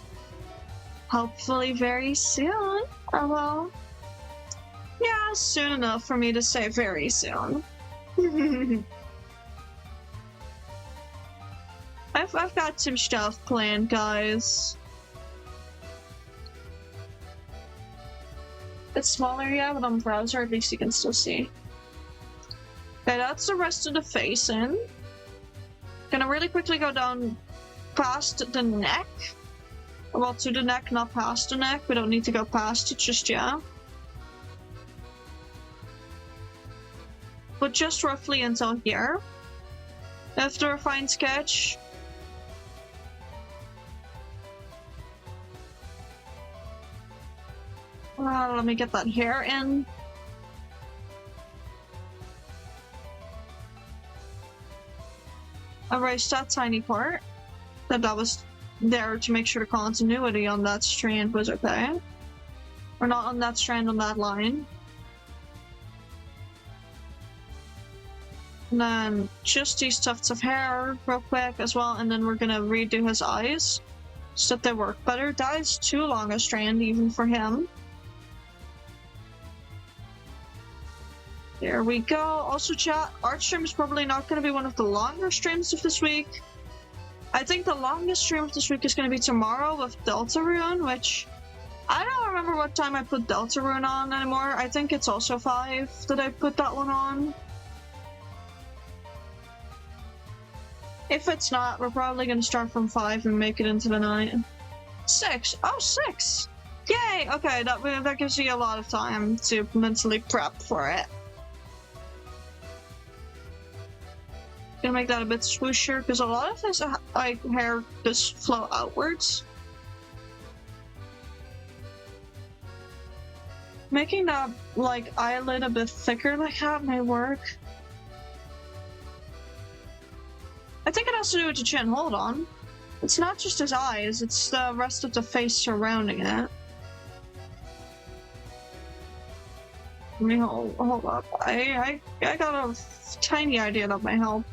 Hopefully very soon. Oh well. Yeah, soon enough for me to say very soon. I've got some stuff planned, guys. It's smaller, yeah, but on browser at least you can still see. Okay, that's the rest of the face in. Gonna really quickly go down past the neck. Well, to the neck, not past the neck. We don't need to go past it just yet. But just roughly until here. After a fine sketch. Let me get that hair in. Erase that tiny part. That was there to make sure the continuity on that strand was okay. Or not on that strand, on that line. And then just these tufts of hair real quick as well, and then we're gonna redo his eyes so that they work better. That is too long a strand even for him. There we go. Also chat, art stream is probably not going to be one of the longer streams of this week. I think the longest stream of this week is going to be tomorrow with Deltarune, which I don't remember what time I put Deltarune on anymore. I think it's also 5 that I put that one on. If it's not, we're probably going to start from 5 and make it into the night. 6. Oh, 6! Yay! Okay, that gives you a lot of time to mentally prep for it. Gonna make that a bit swooshier because a lot of this like hair just flow outwards. Making that like eyelid a bit thicker like that may work. I think it has to do with the chin. Hold on. It's not just his eyes, it's the rest of the face surrounding it. Let me hold up. I got a tiny idea that might help.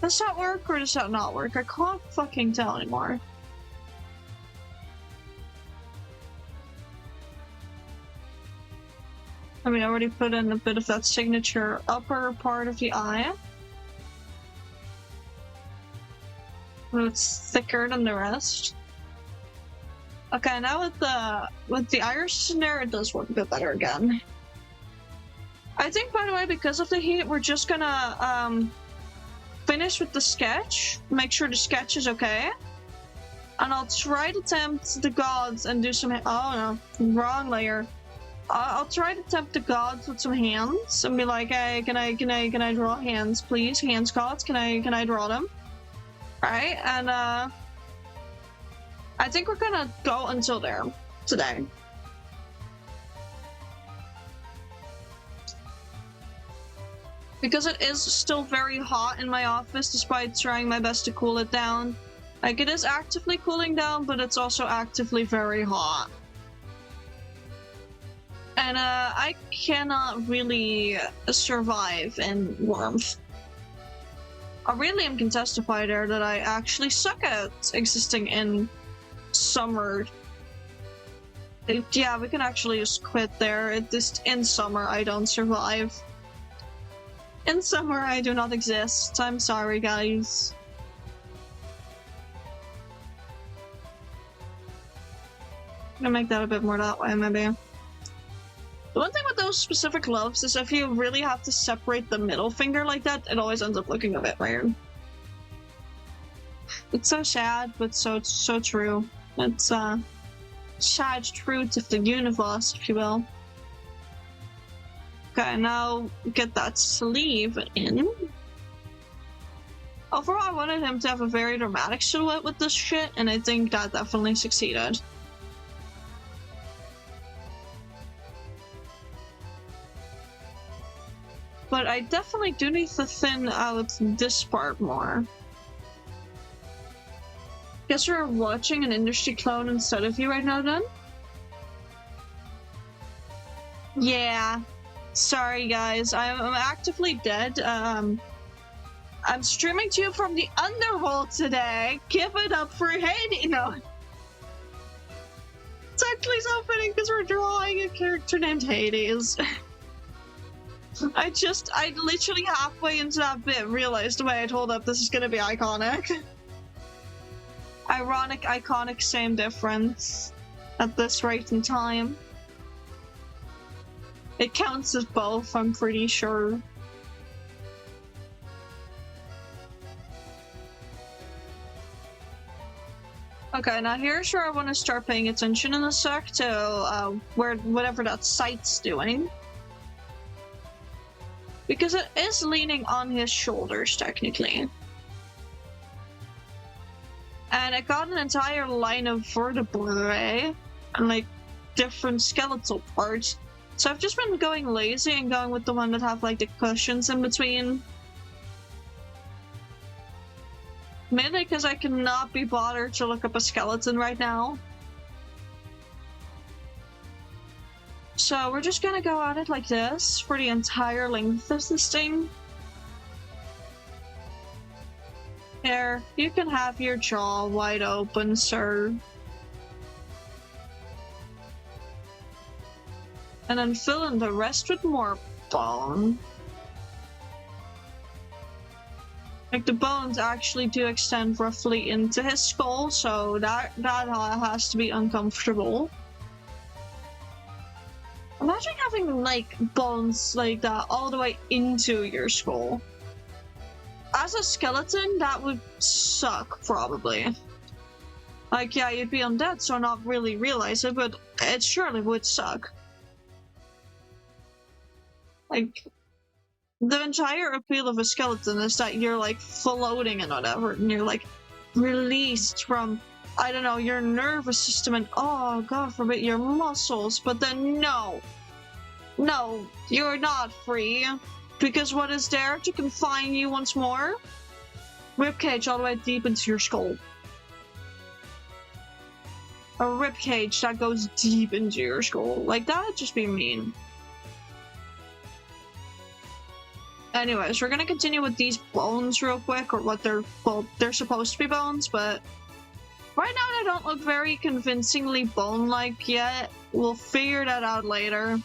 Does that work or does that not work? I can't fucking tell anymore. I mean, I already put in a bit of that signature upper part of the eye. But it's thicker than the rest. Okay, now with the iris in there, it does work a bit better again. I think, by the way, because of the heat, we're just gonna finish with the sketch, make sure the sketch is okay, and I'll try to tempt the gods and do some. Oh no, wrong layer. I'll try to tempt the gods with some hands and be like, hey, can I draw hands, please? Hands gods, can I draw them? Alright, and I think we're gonna go until there today. Because it is still very hot in my office, despite trying my best to cool it down. Like, it is actively cooling down, but it's also actively very hot. And I cannot really survive in warmth. Aurelium can testify there that I actually suck at existing in summer. Yeah, we can actually just quit there. In summer, I don't survive. In summer, I do not exist. I'm sorry, guys. I'm gonna make that a bit more that way, maybe. The one thing with those specific gloves is if you really have to separate the middle finger like that, it always ends up looking a bit weird. It's so sad, but so true. It's sad truth of the universe, if you will. Okay, now get that sleeve in. Overall, I wanted him to have a very dramatic silhouette with this shit, and I think that definitely succeeded. But I definitely do need to thin out this part more. Guess we're watching an industry clone instead of you right now, then? Yeah. Sorry, guys. I'm actively dead. I'm streaming to you from the underworld today. Give it up for Hades. No. It's actually so fitting because we're drawing a character named Hades. I literally halfway into that bit realized, wait, hold up, this is gonna be iconic. Ironic, iconic, same difference at this rate in time. It counts as both, I'm pretty sure. Okay, now here's where I want to start paying attention in a sec to whatever that sight's doing. Because it is leaning on his shoulders, technically. And I got an entire line of vertebrae and like different skeletal parts. So I've just been going lazy and going with the one that have like the cushions in between. Mainly because I cannot be bothered to look up a skeleton right now. So we're just gonna go at it like this for the entire length of this thing. Here, you can have your jaw wide open, sir. And then fill in the rest with more bone. Like, the bones actually do extend roughly into his skull, so that has to be uncomfortable. Imagine having, like, bones like that all the way into your skull. As a skeleton, that would suck, probably. Like, yeah, you'd be undead, so not really realize it, but it surely would suck. Like, the entire appeal of a skeleton is that you're, like, floating and whatever, and you're, like, released from, I don't know, your nervous system and, oh, God forbid, your muscles, but then no. No, you're not free. Because what is there to confine you once more? Ribcage all the way deep into your skull. A ribcage that goes deep into your skull. Like, that would just be mean. Anyways, we're gonna continue with these bones real quick, or what they're, well, they're supposed to be bones, but right now they don't look very convincingly bone-like yet. We'll figure that out later.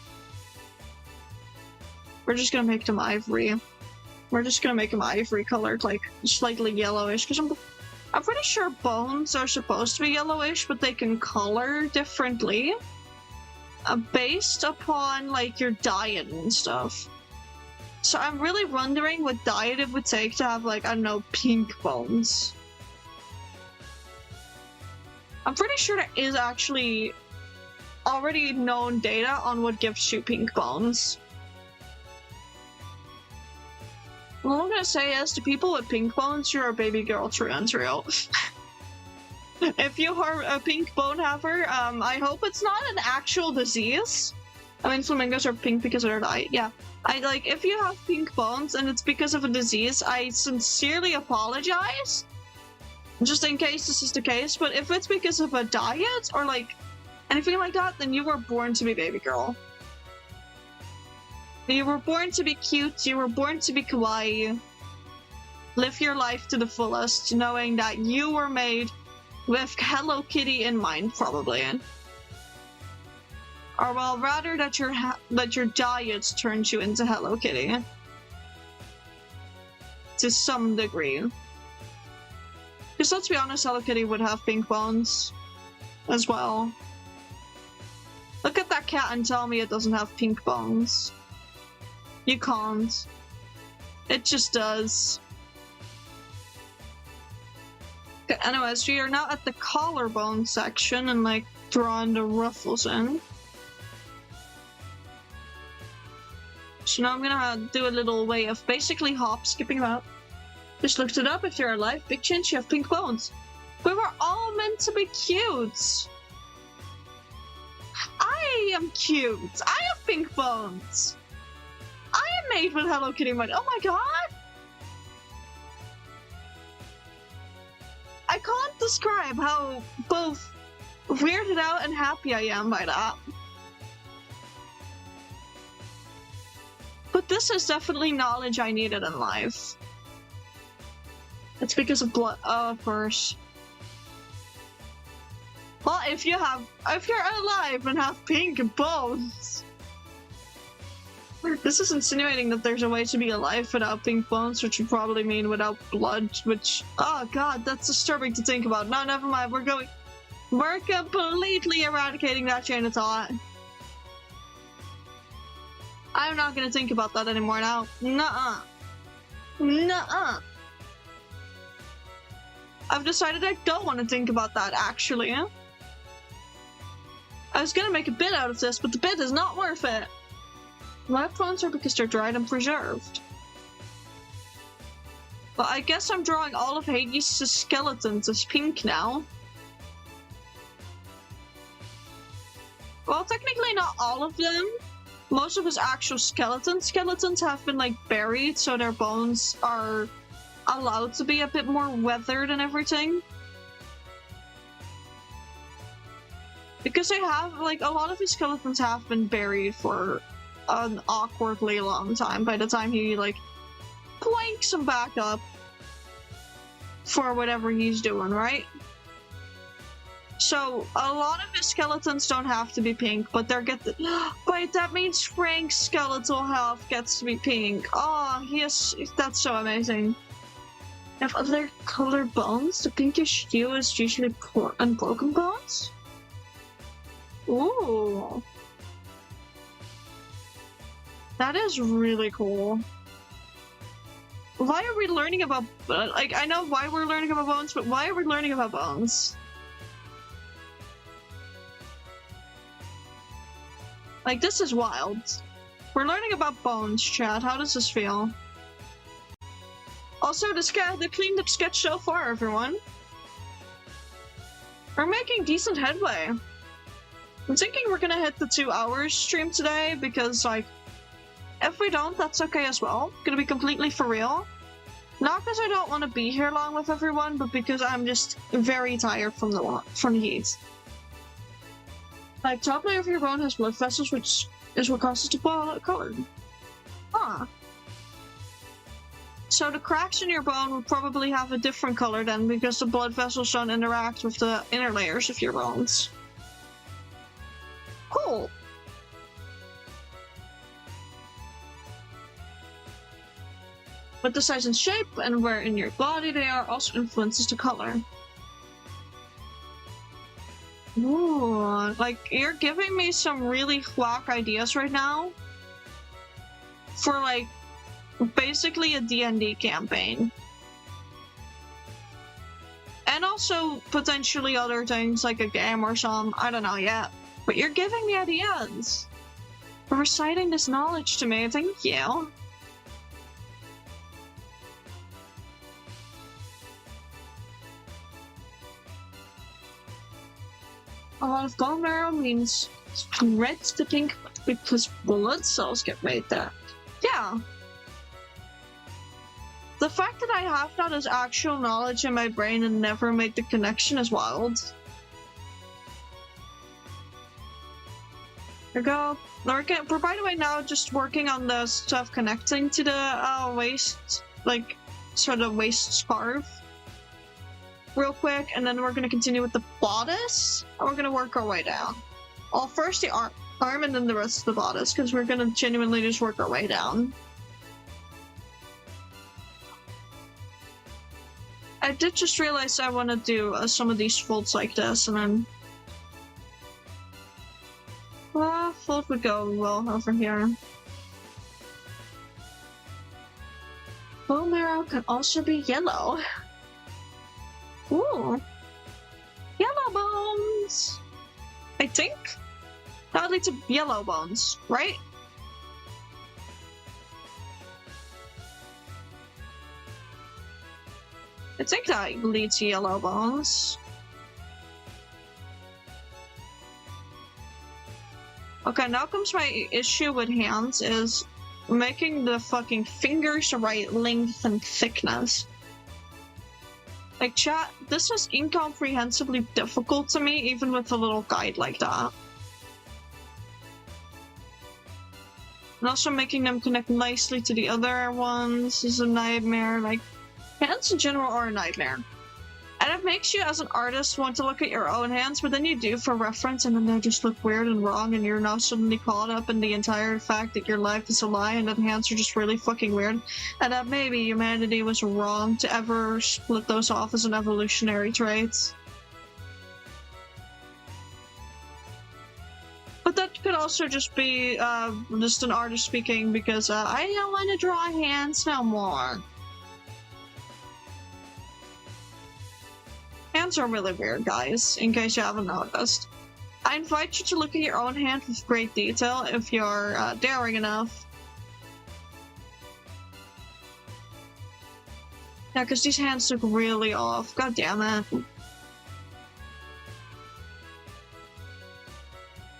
We're just gonna make them ivory. We're just gonna make them ivory colored, like slightly yellowish, because I'm pretty sure bones are supposed to be yellowish, but they can color differently based upon like your diet and stuff. So I'm really wondering what diet it would take to have, like, I don't know, pink bones. I'm pretty sure there is actually already known data on what gives you pink bones. All I'm gonna say is, to people with pink bones, you're a baby girl through and through. If you are a pink bone haver, I hope it's not an actual disease. I mean, flamingos are pink because of their diet, yeah. If you have pink bones and it's because of a disease, I sincerely apologize. Just in case this is the case, but if it's because of a diet or, like, anything like that, then you were born to be baby girl. You were born to be cute, you were born to be kawaii. Live your life to the fullest, knowing that you were made with Hello Kitty in mind, probably. Or well, rather that your diet turns you into Hello Kitty. To some degree. Because let's be honest, Hello Kitty would have pink bones as well. Look at that cat and tell me it doesn't have pink bones. You can't. It just does. Okay, anyways, we are now at the collarbone section and like drawing the ruffles in. So now I'm gonna do a little way of basically hop skipping about. Just looked it up. If you're alive, big chance you have pink bones. We were all meant to be cute. I am cute. I have pink bones. I am made with Hello Kitty mind. Oh my god! I can't describe how both weirded out and happy I am by that. But this is definitely knowledge I needed in life. It's because of blood, of course. Well, if you're alive and have pink bones. This is insinuating that there's a way to be alive without pink bones, which would probably mean without blood, which, oh god, that's disturbing to think about. No, never mind, we're completely eradicating that chain of thought. I'm not gonna think about that anymore now. Nuh-uh. Nuh-uh. I've decided I don't want to think about that, actually. I was gonna make a bit out of this, but the bit is not worth it. Live bones are because they're dried and preserved. But I guess I'm drawing all of H4DES' skeletons as pink now. Well, technically not all of them. Most of his actual skeletons have been like buried, so their bones are allowed to be a bit more weathered and everything. Because they have, like, a lot of his skeletons have been buried for an awkwardly long time by the time he, like, planks them back up for whatever he's doing, right? So, a lot of his skeletons don't have to be pink, but wait, that means Frank's skeletal health gets to be pink. Oh, that's so amazing. If other colored bones, the pinkish hue is usually unbroken bones? Ooh. That is really cool. Why are we learning about, like, I know why we're learning about bones, but why are we learning about bones? Like, this is wild. We're learning about bones, chat. How does this feel? Also, the cleaned up sketch so far, everyone. We're making decent headway. I'm thinking we're gonna hit the 2 hours stream today because, like, if we don't, that's okay as well. Gonna be completely for real. Not because I don't want to be here long with everyone, but because I'm just very tired from the heat. Like, top layer of your bone has blood vessels, which is what causes the color. Huh. So the cracks in your bone would probably have a different color then, because the blood vessels don't interact with the inner layers of your bones. Cool. But the size and shape and where in your body they are also influences the color. Ooh, like, you're giving me some really whack ideas right now for, like, basically a D&D campaign. And also potentially other things like a game or some, I don't know yet. But you're giving me ideas. For reciting this knowledge to me, thank you. A lot of bone marrow means red to pink because blood cells get made there. Yeah. The fact that I have that as actual knowledge in my brain and never made the connection is wild. There we go. We're by the way now just working on the stuff connecting to the waist, like sort of waist scarf, real quick, and then we're gonna continue with the bodice. And we're gonna work our way down. Well, first the arm, and then the rest of the bodice, because we're gonna genuinely just work our way down. I did just realize I want to do some of these folds like this, and then fold would go well over here. Bone marrow can also be yellow. Ooh, yellow bones. I think that would lead to yellow bones, right? I think that leads to yellow bones. Okay, now comes my issue with hands is making the fucking fingers the right length and thickness. Like, chat, this is incomprehensibly difficult to me, even with a little guide like that. And also making them connect nicely to the other ones is a nightmare. Like, hands in general are a nightmare. And it makes you, as an artist, want to look at your own hands, but then you do for reference, and then they just look weird and wrong, and you're now suddenly caught up in the entire fact that your life is a lie, and that hands are just really fucking weird, and that maybe humanity was wrong to ever split those off as an evolutionary trait. But that could also just be just an artist speaking, because I don't want to draw hands no more. Hands are really weird, guys, in case you haven't noticed. I invite you to look at your own hand with great detail if you're daring enough. Yeah, because these hands look really off. God damn it.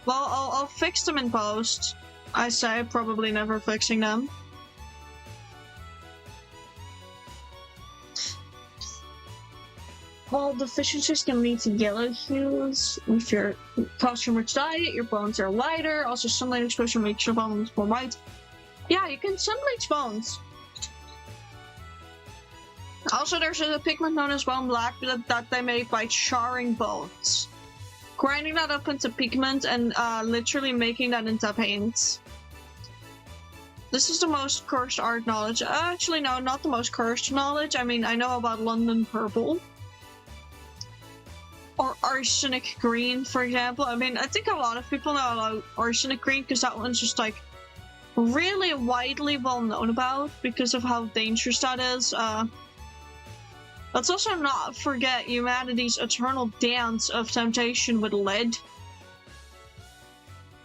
Well, I'll fix them in post. I say probably never fixing them. All deficiencies can lead to yellow hues. If you're calcium-rich diet, your bones are lighter. Also, sunlight exposure makes your bones more white. Yeah, you can sun-bleach bones. Also, there's a pigment known as bone black that they make by charring bones. Grinding that up into pigment and literally making that into paint. This is the most cursed art knowledge. Actually, no, not the most cursed knowledge. I mean, I know about London purple. Or arsenic green, for example. I mean, I think a lot of people know about arsenic green because that one's just like really widely well known about because of how dangerous that is. Let's also not forget humanity's eternal dance of temptation with lead.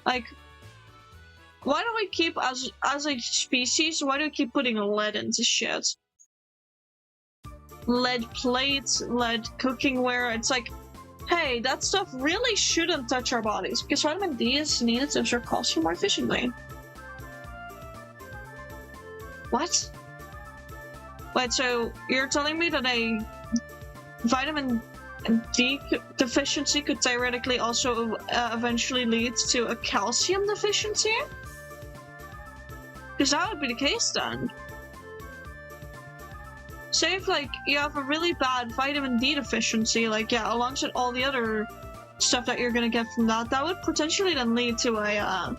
Like, why do we keep, as a species, why do we keep putting lead into shit? Lead plates, lead cookingware, it's like, hey, that stuff really shouldn't touch our bodies because vitamin D is needed to absorb calcium more efficiently. What? Wait, so you're telling me that a vitamin D deficiency could theoretically also eventually lead to a calcium deficiency? Because that would be the case then. Say if, like, you have a really bad vitamin D deficiency, like, yeah, alongside all the other stuff that you're gonna get from that, that would potentially then lead to a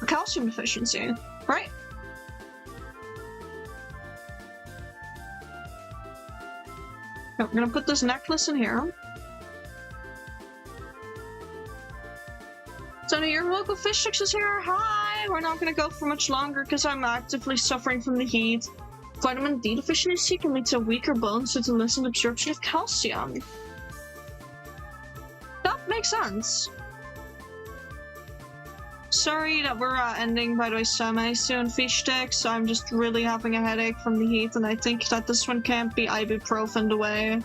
calcium deficiency, right? I'm gonna put this necklace in here. So your local fish sticks is here. Hi! We're not gonna go for much longer because I'm actively suffering from the heat. Vitamin D deficiency can lead to weaker bones due to lessened absorption of calcium. That makes sense. Sorry that we're ending, by the way, semi-soon, fish sticks. I'm just really having a headache from the heat, and I think that this one can't be ibuprofen away.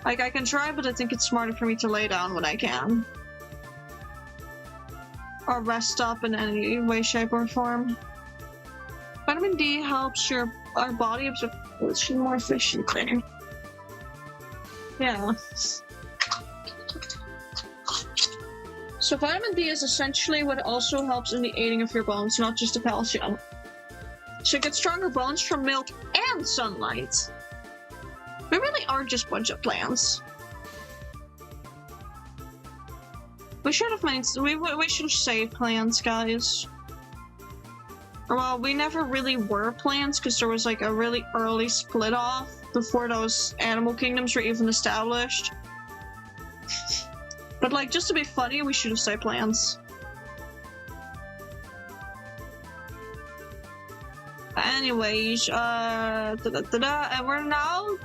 Like, I can try, but I think it's smarter for me to lay down when I can. Or rest up in any way, shape, or form. Vitamin D helps our body absorb calcium more efficiently. Yeah. So vitamin D is essentially what also helps in the aiding of your bones, not just the calcium. So you get stronger bones from milk and sunlight. We really are just a bunch of plants. We should have made. We should have saved plants, guys. Well, we never really were plants because there was like a really early split off before those animal kingdoms were even established. But like, just to be funny, we should have stayed plants. Anyways, and we're now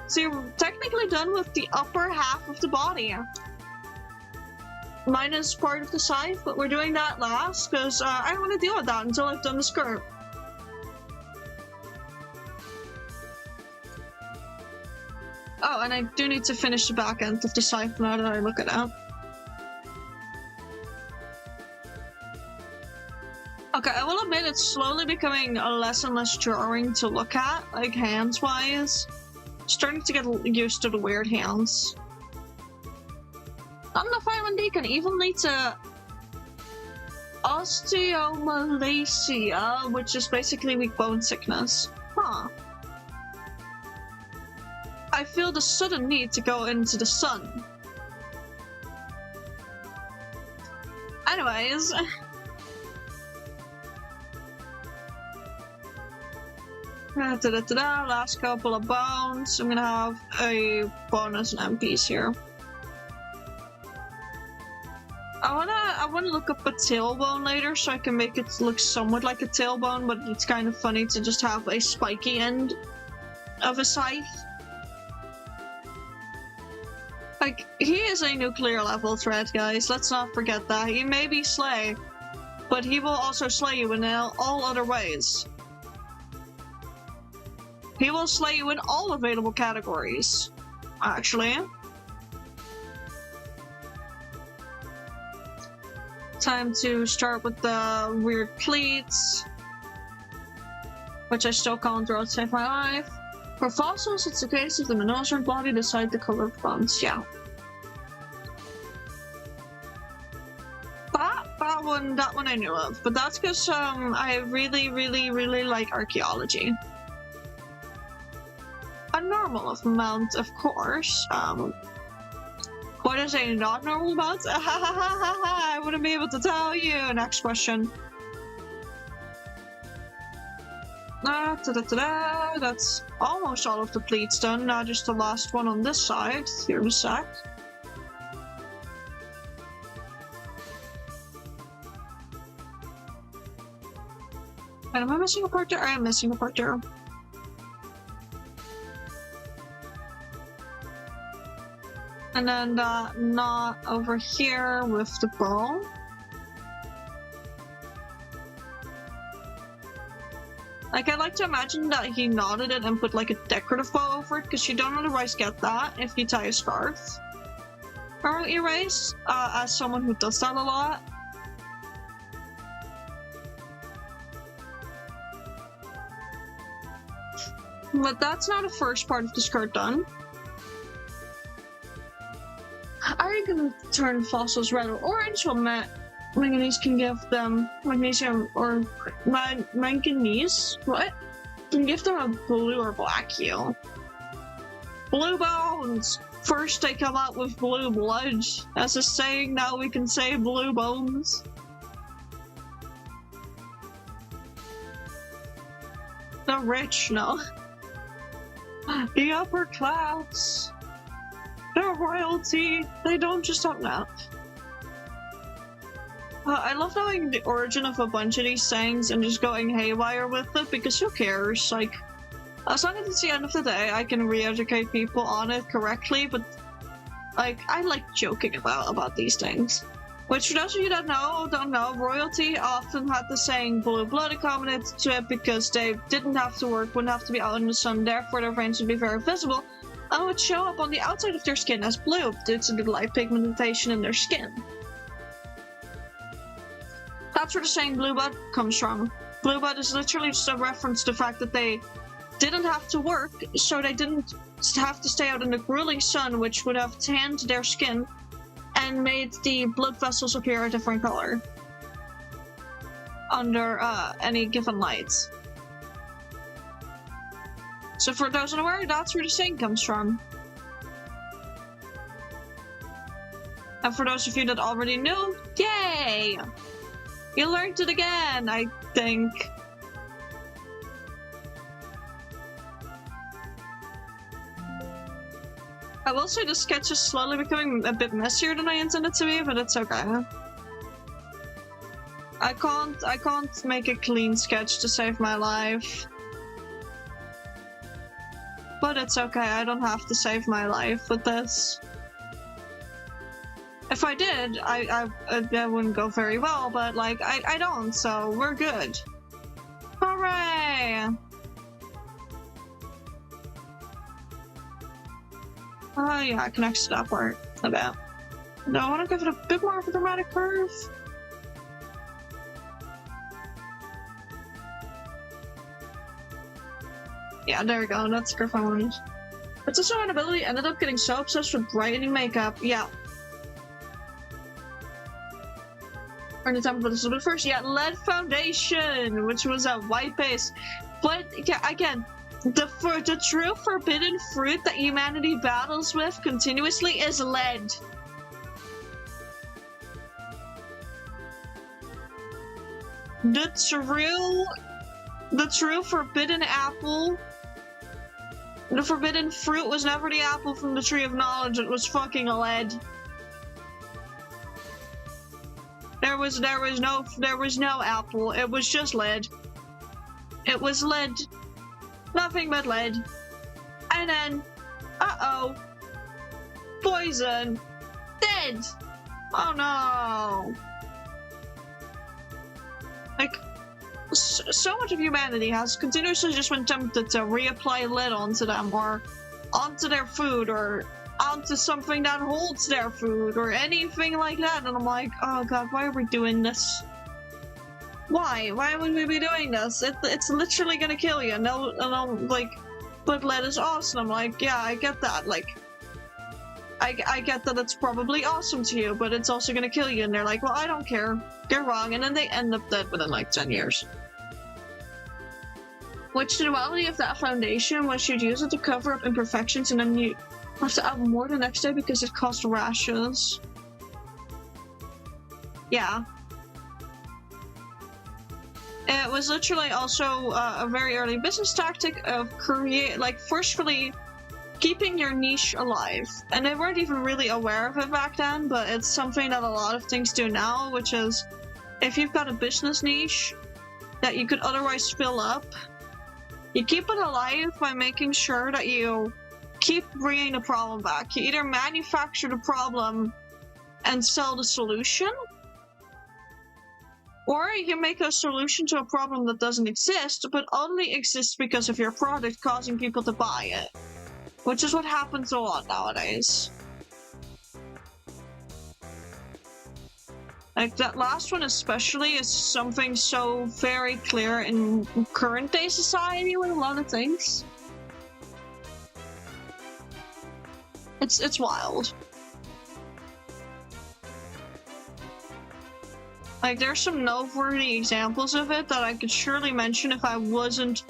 technically done with the upper half of the body. Mine is part of the scythe, but we're doing that last because I don't want to deal with that until I've done the skirt. Oh, and I do need to finish the back end of the scythe now that I look at it. Okay, I will admit it's slowly becoming less and less jarring to look at, like hands-wise. Starting to get used to the weird hands. Not enough vitamin D can even lead to osteomalacia, which is basically weak bone sickness. Huh. I feel the sudden need to go into the sun. Anyways. Last couple of bones. I'm gonna have a bonus and MPs here. I wanna look up a tailbone later so I can make it look somewhat like a tailbone, but it's kind of funny to just have a spiky end of a scythe. Like, he is a nuclear level threat, guys. Let's not forget that. He may be slay, but he will also slay you in all other ways. He will slay you in all available categories, actually. Time to start with the weird pleats, which I still can't draw to save my life. For fossils, it's the case of the menosurge body decide the color of bones. Yeah. That one I knew of, but that's because I really like archaeology. A normal amount, of course. What is a not normal amount? I wouldn't be able to tell you. Next question. That's almost all of the pleats done. Now just the last one on this side. Here in a sec. And am I missing a part there? I am missing a part there. And then the knot over here with the bow. Like, I like to imagine that he knotted it and put like a decorative bow over it, because you don't otherwise get that if you tie a scarf around your waist, as someone who does that a lot. But that's not the first part of the skirt done. Are you gonna turn fossils red or orange? Well, manganese can give them magnesium or manganese. What? Can give them a blue or black hue. Blue bones. First they come out with blue blood. As a saying, now we can say blue bones. The rich, no. The upper class. The royalty. They don't just have that. I love knowing the origin of a bunch of these sayings and just going haywire with it, because who cares? Like, as long as it's the end of the day, I can re-educate people on it correctly, but like, I like joking about these things. Which, for those of you that don't know, royalty often had the saying blue blood accommodated to it because they didn't have to work, wouldn't have to be out in the sun, therefore their veins would be very visible, and would show up on the outside of their skin as blue due to the light pigmentation in their skin. That's where the saying blue blood comes from. Blue blood is literally just a reference to the fact that they didn't have to work, so they didn't have to stay out in the grueling sun, which would have tanned their skin, and made the blood vessels appear a different color under any given lights. So for those unaware, that's where the saying comes from. And for those of you that already knew, yay! You learned it again, I think. I will say the sketch is slowly becoming a bit messier than I intended to be, but it's okay. I can't make a clean sketch to save my life. But it's okay, I don't have to save my life with this. If I did, I wouldn't go very well, but like, I don't, so we're good. Hooray! Oh yeah, it connects to that part a bit. No, I want to give it a bit more of a dramatic curve. Yeah, there we go, that's the curve I wanted. It's also an ability ended up getting so obsessed with brightening makeup, yeah. Or the time for this a bit first, yeah, lead foundation, which was a white base. But yeah, again, the true forbidden fruit that humanity battles with continuously is lead. The true forbidden apple, the forbidden fruit was never the apple from the tree of knowledge, it was fucking lead. There was no apple, it was just lead. It was lead. Nothing but lead. And then, uh-oh. Poison. Dead. Oh no. Like, so much of humanity has continuously just been tempted to reapply lead onto them, or onto their food, or onto something that holds their food, or anything like that, and I'm like, oh god, why are we doing this? Why? Why would we be doing this? It's literally gonna kill you. No, like, but lead is awesome. I'm like, yeah, I get that. Like, I get that it's probably awesome to you, but it's also gonna kill you. And they're like, well, I don't care. You're wrong. And then they end up dead within like 10 years. Which the duality of that foundation was you'd use it to cover up imperfections, and then you have to add more the next day because it caused rashes. Yeah. It was literally also a very early business tactic of forcefully keeping your niche alive. And they weren't even really aware of it back then, but it's something that a lot of things do now, which is if you've got a business niche that you could otherwise fill up, you keep it alive by making sure that you keep bringing the problem back. You either manufacture the problem and sell the solution, or you make a solution to a problem that doesn't exist, but only exists because of your product causing people to buy it. Which is what happens a lot nowadays. Like, that last one especially is something so very clear in current day society with a lot of things. It's wild. Like, there's some noteworthy examples of it that I could surely mention if I wasn't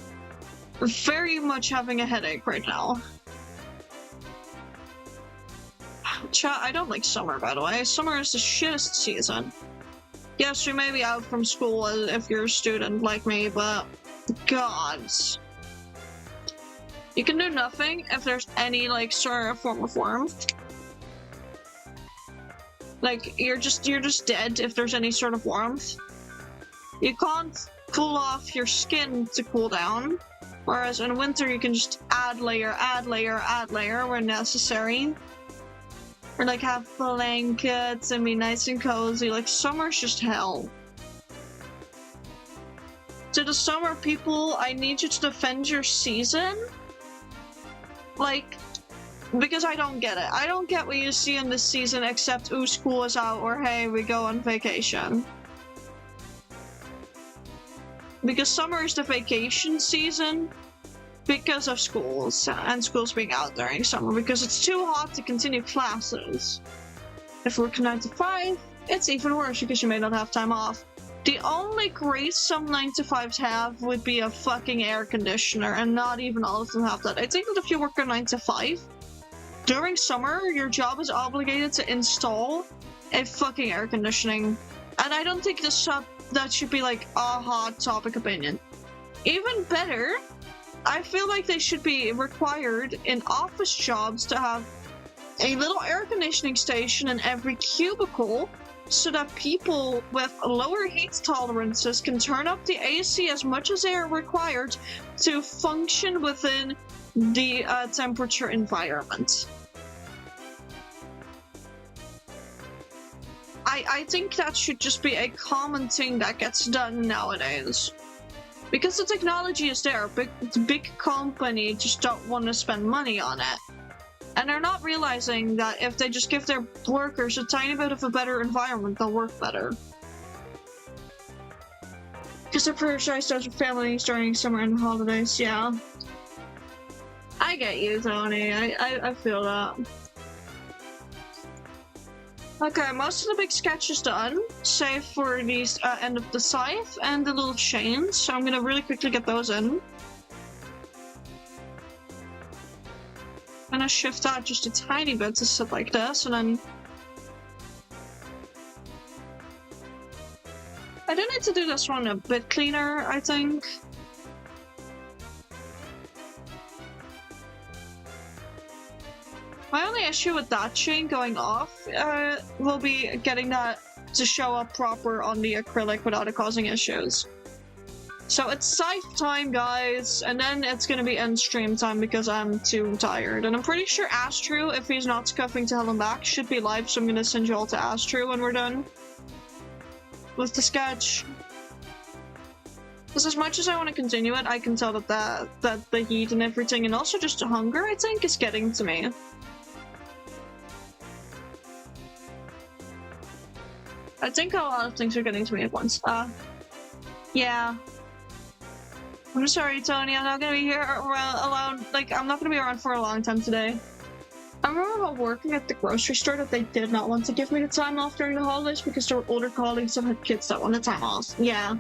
very much having a headache right now. Chat, I don't like summer, by the way. Summer is the shittest season. Yes, you may be out from school if you're a student like me, but god. You can do nothing if there's any, like, sort of form of warmth. Like, you're just dead if there's any sort of warmth. You can't cool off your skin to cool down, whereas in winter you can just add layer where necessary. Or like have blankets and be nice and cozy. Like, summer's just hell. To the summer people, I need you to defend your season. Like, because I don't get it. I don't get what you see in this season except, ooh, school is out, or hey, we go on vacation. Because summer is the vacation season because of schools, and schools being out during summer, because it's too hot to continue classes. If you work 9 to 5, it's even worse because you may not have time off. The only grace some 9 to 5s have would be a fucking air conditioner, and not even all of them have that. I think that if you work a 9 to 5, during summer, your job is obligated to install a fucking air conditioning. And I don't think that should be like a hot topic opinion. Even better, I feel like they should be required in office jobs to have a little air conditioning station in every cubicle so that people with lower heat tolerances can turn up the AC as much as they are required to function within the temperature environment. I think that should just be a common thing that gets done nowadays. Because the technology is there, but the big company just don't want to spend money on it. And they're not realizing that if they just give their workers a tiny bit of a better environment, they'll work better. Because they're prioritized as families during summer and holidays, yeah. I get you, Tony. I feel that. Okay, most of the big sketch is done, save for the end of the scythe and the little chains, so I'm gonna really quickly get those in. I'm gonna shift that just a tiny bit to sit like this, and then... I do need to do this one a bit cleaner, I think. My only issue with that chain going off will be getting that to show up proper on the acrylic without it causing issues. So it's scythe time, guys, and then it's gonna be end stream time because I'm too tired. And I'm pretty sure Astru, if he's not scuffing to hell and back, should be live, so I'm gonna send you all to Astru when we're done with the sketch. Because as much as I want to continue it, I can tell that the heat and everything, and also just the hunger, I think, is getting to me. I think a lot of things are getting to me at once. Yeah. I'm sorry, Tony. I'm not gonna be here around. Like, I'm not gonna be around for a long time today. I remember while working at the grocery store that they did not want to give me the time off during the holidays because there were older colleagues that had kids that wanted time off. Yeah.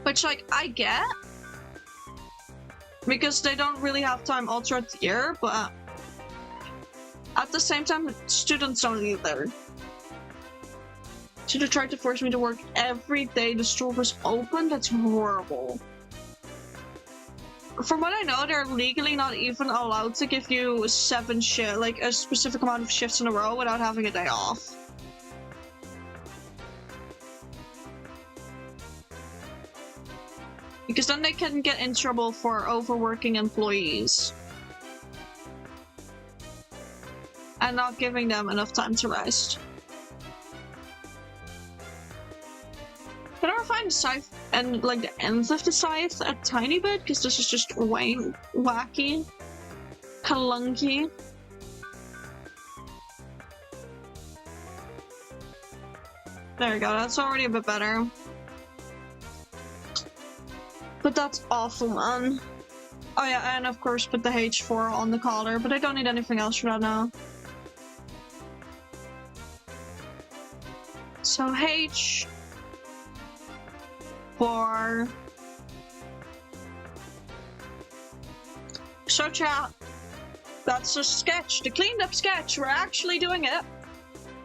Which, like, I get. Because they don't really have time all throughout the year, but at the same time, students don't either. So they tried to force me to work every day the store was open. That's horrible. From what I know, they're legally not even allowed to give you 7 shifts, like a specific amount of shifts in a row without having a day off. Because then they can get in trouble for overworking employees. And not giving them enough time to rest. Can I refine the scythe and like the ends of the scythe a tiny bit? Because this is just way wacky. Clunky. There we go, that's already a bit better. But that's awful, man. Oh yeah, and of course put the H4 on the collar, but I don't need anything else for that now. So H4. So chat, that's a sketch, the cleaned up sketch, we're actually doing it.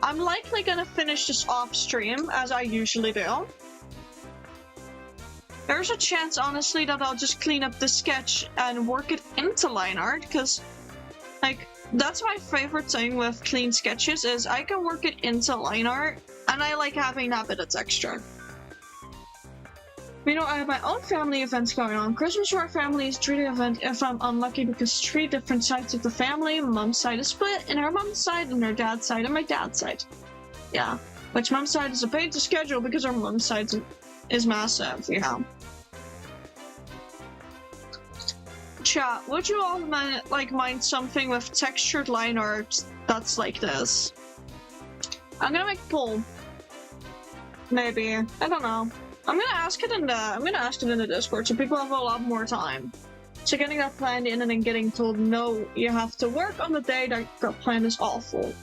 I'm likely gonna finish this off stream, as I usually do. There's a chance, honestly, that I'll just clean up the sketch and work it into line art, because, like, that's my favorite thing with clean sketches, is I can work it into line art, and I like having that bit of texture. You know, I have my own family events going on. Christmas for our family is 3-day event if I'm unlucky because 3 different sides of the family. Mom's side is split, and her mom's side, and her dad's side, and my dad's side. Yeah. Which mom's side is a pain to schedule because our mom's side is massive, yeah. Chat, would you all mind something with textured line art that's like this? I'm gonna make a poll. Maybe. I don't know. I'm gonna ask it in the Discord so people have a lot more time So getting that plan in and then getting told no, you have to work on the day that plan is awful.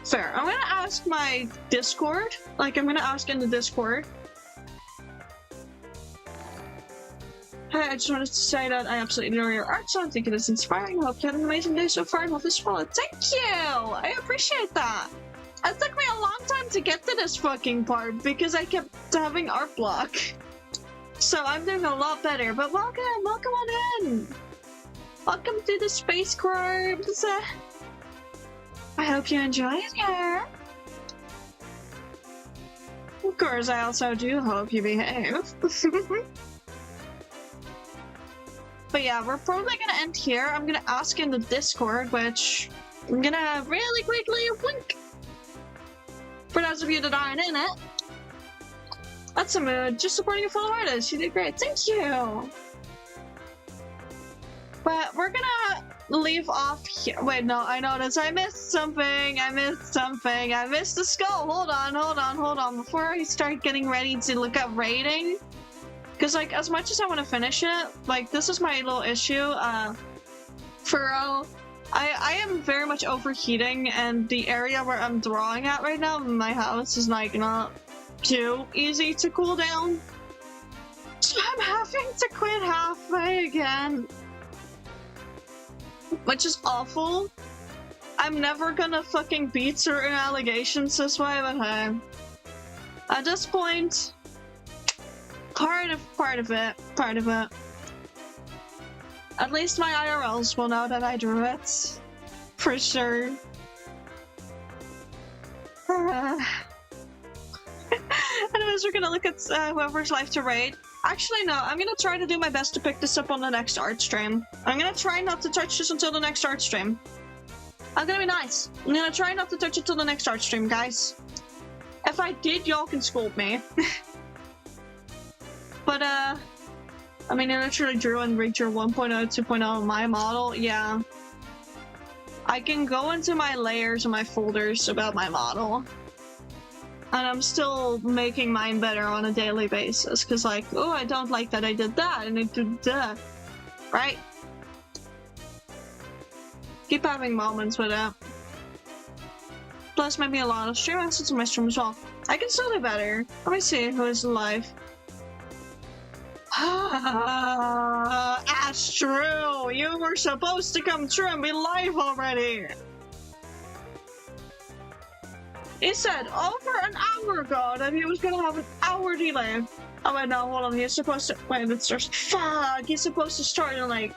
Fair. I'm gonna ask my Discord. Like, I'm gonna ask in the Discord. Hey, I just wanted to say that I absolutely adore your art, so I think it is inspiring. I hope you had an amazing day so far and hope this follow. Thank you! I appreciate that. It took me a long time to get to this fucking part because I kept having art block. So I'm doing a lot better, but welcome on in! Welcome to the Space Corps! I hope you enjoy it here. Of course, I also do hope you behave. But yeah, we're probably gonna end here. I'm gonna ask in the Discord, which I'm gonna really quickly blink. For those of you that aren't in it. That's a mood. Just supporting a fellow artist. You did great. Thank you. But we're gonna leave off here. Wait, no, I noticed I missed something. I missed the skull. Hold on. Before I start getting ready to look at rating. Because, like, as much as I want to finish it, like, this is my little issue. For real, I am very much overheating, and the area where I'm drawing at right now in my house is, like, not too easy to cool down. So I'm having to quit halfway again. Which is awful. I'm never gonna fucking beat certain allegations this way, but hey. At this point, part of it. At least my IRLs will know that I drew it. For sure. Anyways, we're gonna look at whoever's life to raid. Actually, no, I'm gonna try to do my best to pick this up on the next art stream. I'm gonna try not to touch this until the next art stream. I'm gonna be nice. I'm gonna try not to touch it till the next art stream, guys. If I did, y'all can scold me. But, I mean, I literally drew and redrew 1.0, 2.0 on my model, yeah. I can go into my layers and my folders about my model. And I'm still making mine better on a daily basis, because like, oh, I don't like that I did that, and I did that. Right? Keep having moments with it. Plus, maybe a lot of stream assets in my stream as well. I can still do better. Let me see who is alive. Astro, you were supposed to come true and be live already. He said over an hour ago that he was gonna have an hour delay. Oh wait, no, hold on. He's supposed to wait. It's just fuck. He's supposed to start in like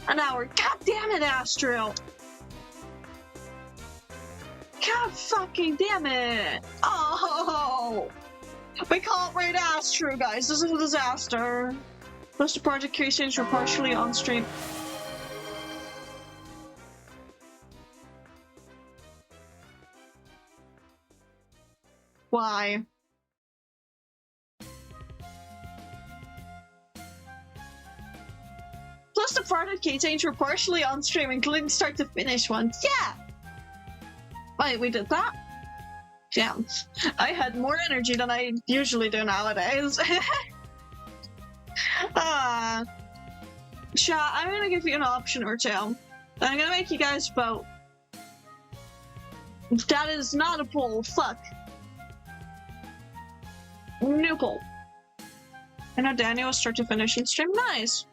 an hour. God damn it, Astro. God fucking damn it. Oh, we can't raid Astro, guys. This is a disaster. Most of project casings were partially on stream. Why? Plus the project casings were partially on stream, including start to finish ones. Yeah! Wait, we did that? Damn. I had more energy than I usually do nowadays. Chat, I'm gonna give you an option or two. I'm gonna make you guys vote. That is not a poll. Fuck. New poll. I know Daniel will start to finish in stream. Nice.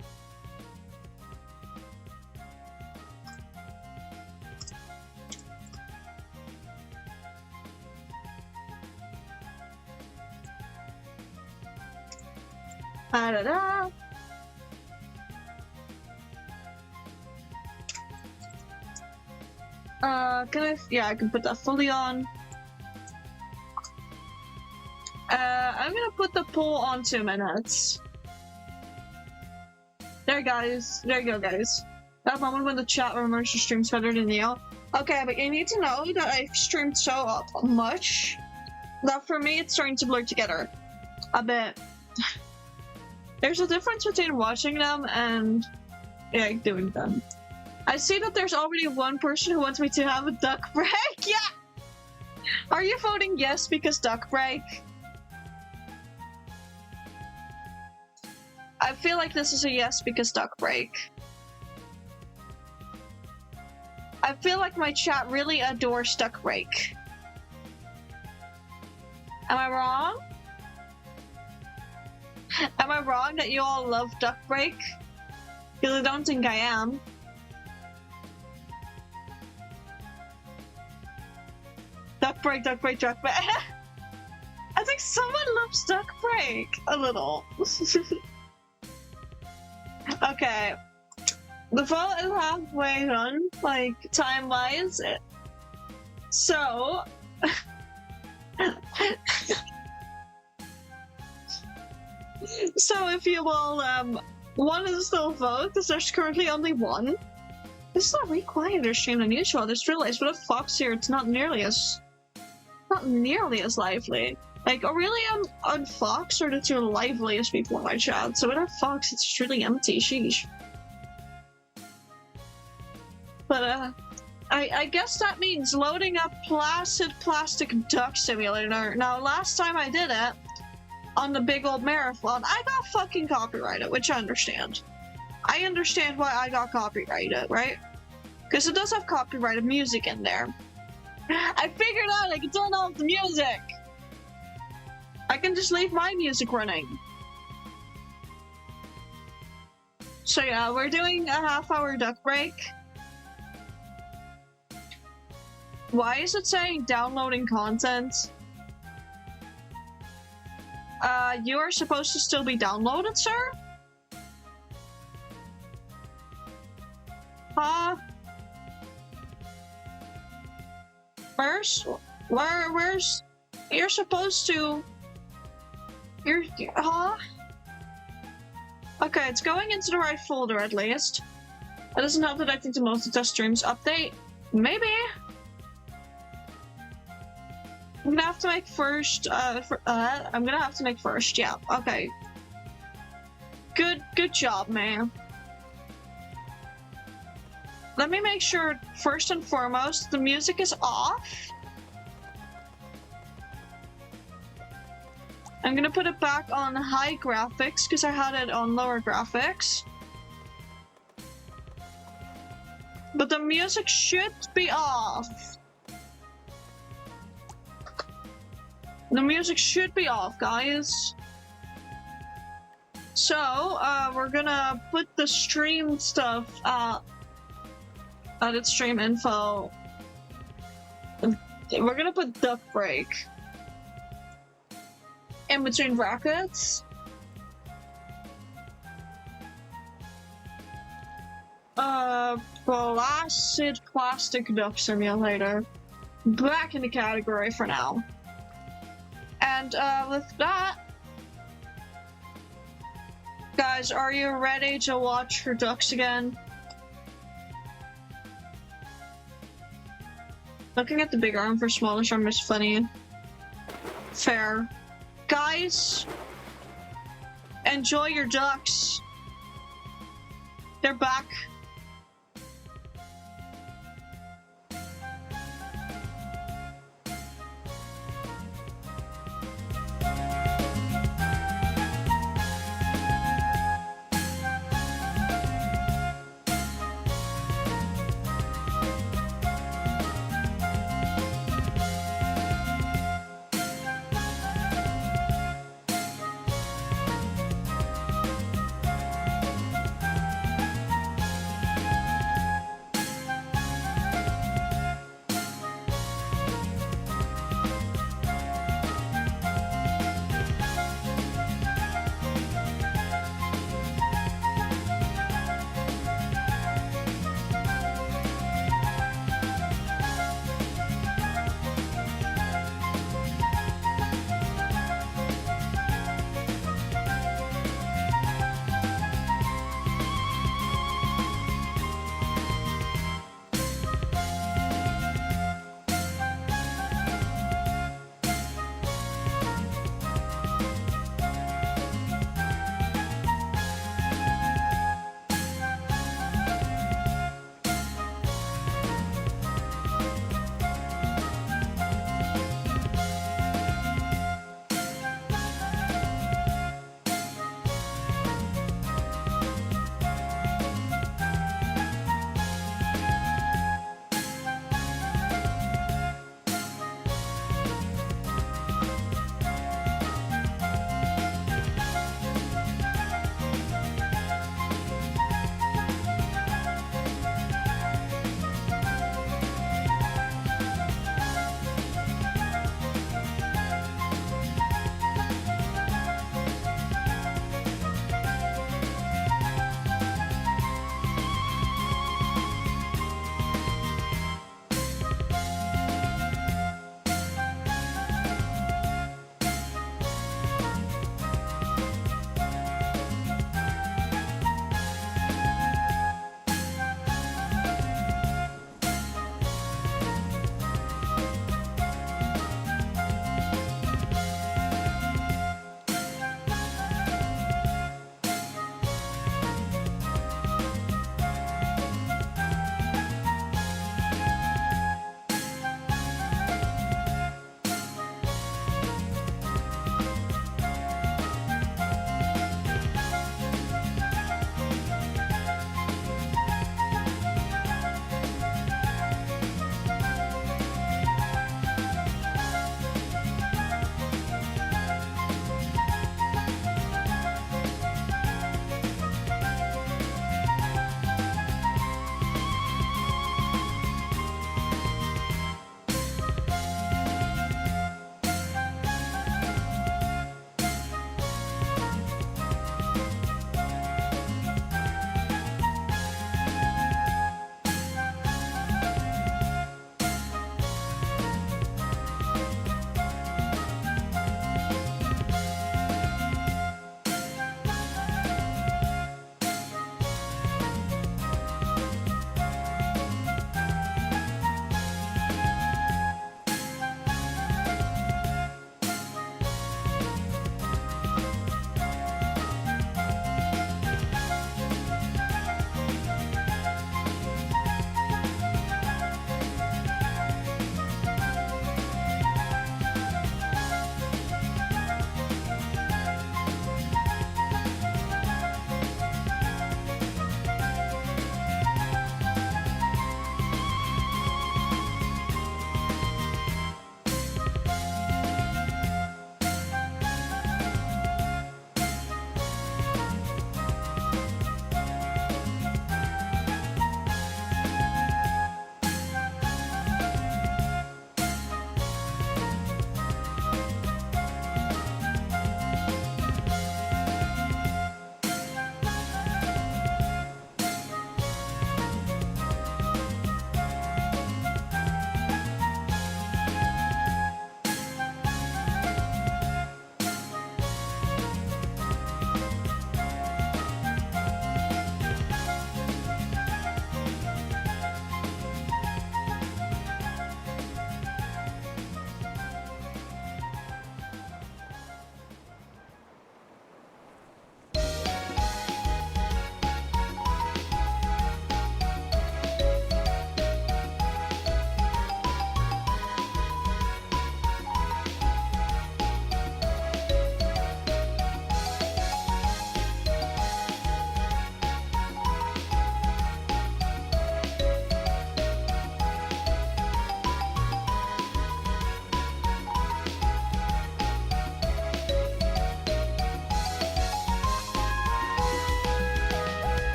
Da-da-da. Can I? Yeah, I can put that fully on. I'm gonna put the poll on 2 minutes. There, guys. There you go, guys. That moment when the chat remembers your streams better than you. Okay, but you need to know that I've streamed so much that for me it's starting to blur together a bit. There's a difference between watching them and yeah, doing them. I see that there's already one person who wants me to have a duck break. Yeah! Are you voting yes because duck break? I feel like this is a yes because duck break. I feel like my chat really adores duck break. Am I wrong? Am I wrong that you all love duck break? Because I don't think I am. Duck break, duck break, duck break. I think someone loves duck break a little. Okay. The vote is halfway done, like time-wise. So so if you will want to still vote, because there's currently only one. This is a really quieter stream than usual. I just realized with a fox here, it's not nearly as lively. Like Aurelium and Fox are the two liveliest people in my chat, so without Fox it's just really empty, sheesh. But I guess that means loading up Placid Plastic Duck Simulator. Now last time I did it on the big old marathon, I got fucking copyrighted, which I understand. I understand why I got copyrighted, right? Because it does have copyrighted music in there. I figured out I can turn off the music! I can just leave my music running. So yeah, we're doing a half-hour duck break. Why is it saying downloading content? You are supposed to still be downloaded, sir? Where's... You're supposed to... Okay, it's going into the right folder at least. It doesn't help that I think the multitask streams update. Maybe. I'm gonna have to make first, I'm gonna have to make first, yeah, okay. Good job, man. Let me make sure, first and foremost, the music is off. I'm gonna put it back on high graphics, because I had it on lower graphics. But the music should be off. The music should be off, guys. So, we're gonna put the stream stuff, edit stream info. We're gonna put duck break in between brackets. Placid Plastic Duck Simulator. Back in the category for now. And with that, guys, are you ready to watch for ducks again? Looking at the big arm for smaller arm is funny. Fair. Guys, enjoy your ducks. They're back.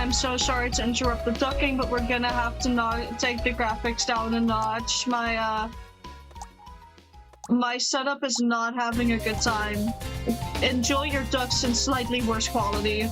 I'm so sorry to interrupt the talking, but we're gonna have to not take the graphics down a notch. My setup is not having a good time. Enjoy your ducks in slightly worse quality.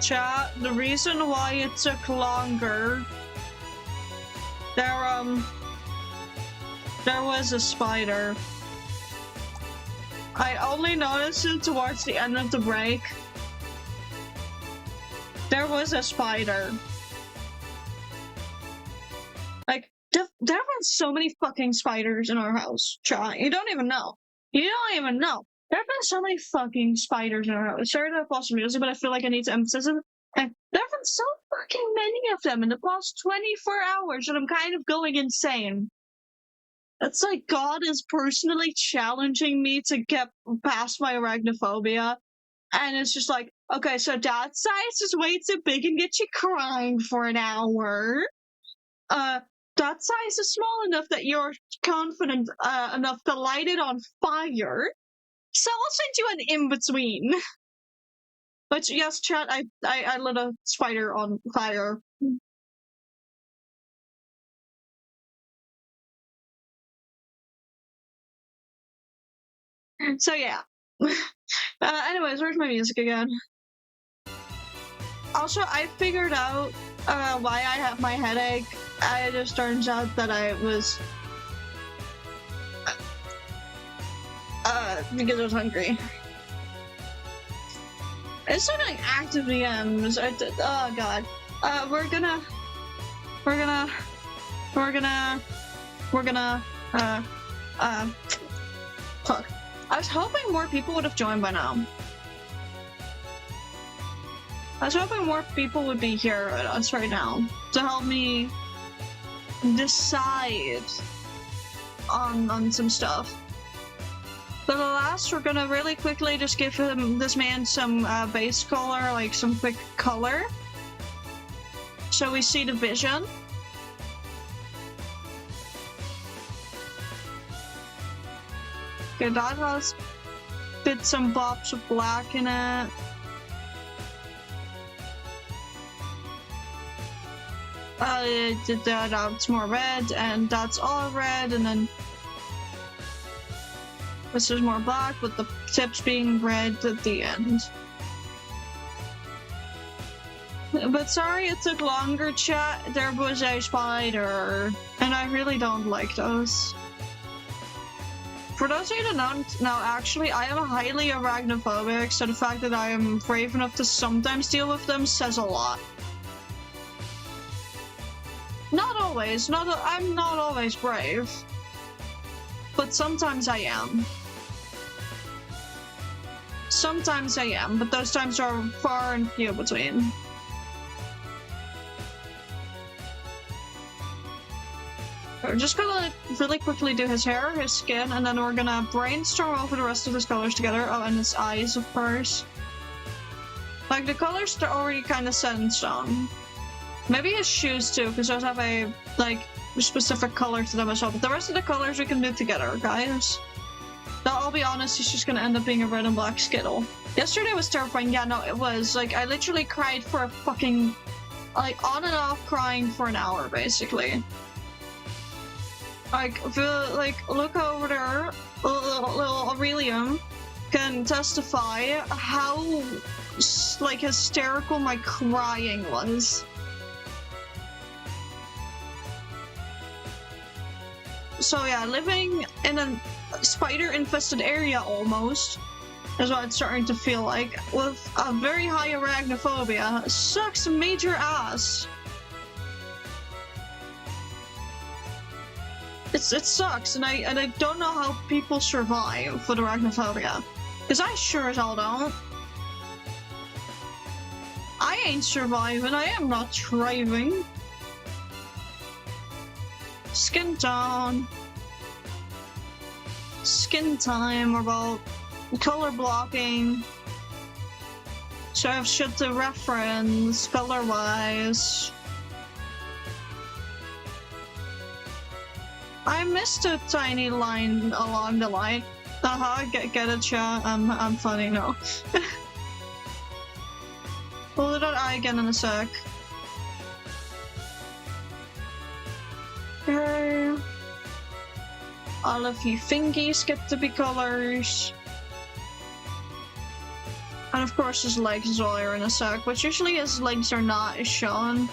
chat, the reason why it took longer, there was a spider. I only noticed it towards the end of the break. There was a spider. Like, there were so many fucking spiders in our house, chat. You don't even know. You don't even know. There have been so many fucking spiders in our house. Sorry to pause the music, but I feel like I need to emphasize it. And there have been so fucking many of them in the past 24 hours that I'm kind of going insane. It's like God is personally challenging me to get past my arachnophobia. And it's just like, okay, so that size is way too big and get you crying for an hour. That size is small enough that you're confident enough to light it on fire. So I'll send you an in-between. But yes, chat, I lit a spider on fire. So yeah. Anyways, where's my music again? Also, I figured out why I have my headache. It just turns out that I was because I was hungry. It's not like active DMs. Oh god. We're gonna fuck. I was hoping more people would have joined by now. I was hoping more people would be here with us right now to help me decide on some stuff. But alas, we're gonna really quickly just give this man some base color, like some quick color, so we see the vision. Okay, that has bits and bobs of black in it. That's more red, and that's all red, and then this is more black, with the tips being red at the end. But sorry it took longer, chat. There was a spider, and I really don't like those. For those of you that don't know, actually, I am highly arachnophobic, so the fact that I am brave enough to sometimes deal with them says a lot. Not always. I'm not always brave. But sometimes I am. Sometimes I am, but those times are far and few between. We're just gonna really quickly do his hair, his skin, and then we're gonna brainstorm over the rest of his colors together. Oh, and his eyes, of course. Like, the colors are already kind of set in stone. Maybe his shoes too, because those have a, like, specific color to them as well. But the rest of the colors we can do together, guys. Now, I'll be honest, he's just gonna end up being a red and black Skittle. Yesterday was terrifying. Yeah, no, it was. Like, I literally cried for a fucking, like, on and off crying for an hour, basically. Like, look over there. Little Aurelium can testify how, like, hysterical my crying was. So yeah, living in a spider-infested area almost is what it's starting to feel like, with a very high arachnophobia. Sucks major ass. It sucks, and I don't know how people survive with arachnophobia, because I sure as hell don't. I ain't surviving. I am not thriving. Skin tone. Skin time, or about color blocking. So I have shit to reference color-wise. I missed a tiny line along the line. Get it, chat. I'm funny now. We'll do that eye again in a sec. Okay. All of you fingies get to be colors. And And of course his legs as well are in a sec, but usually his legs are not shown.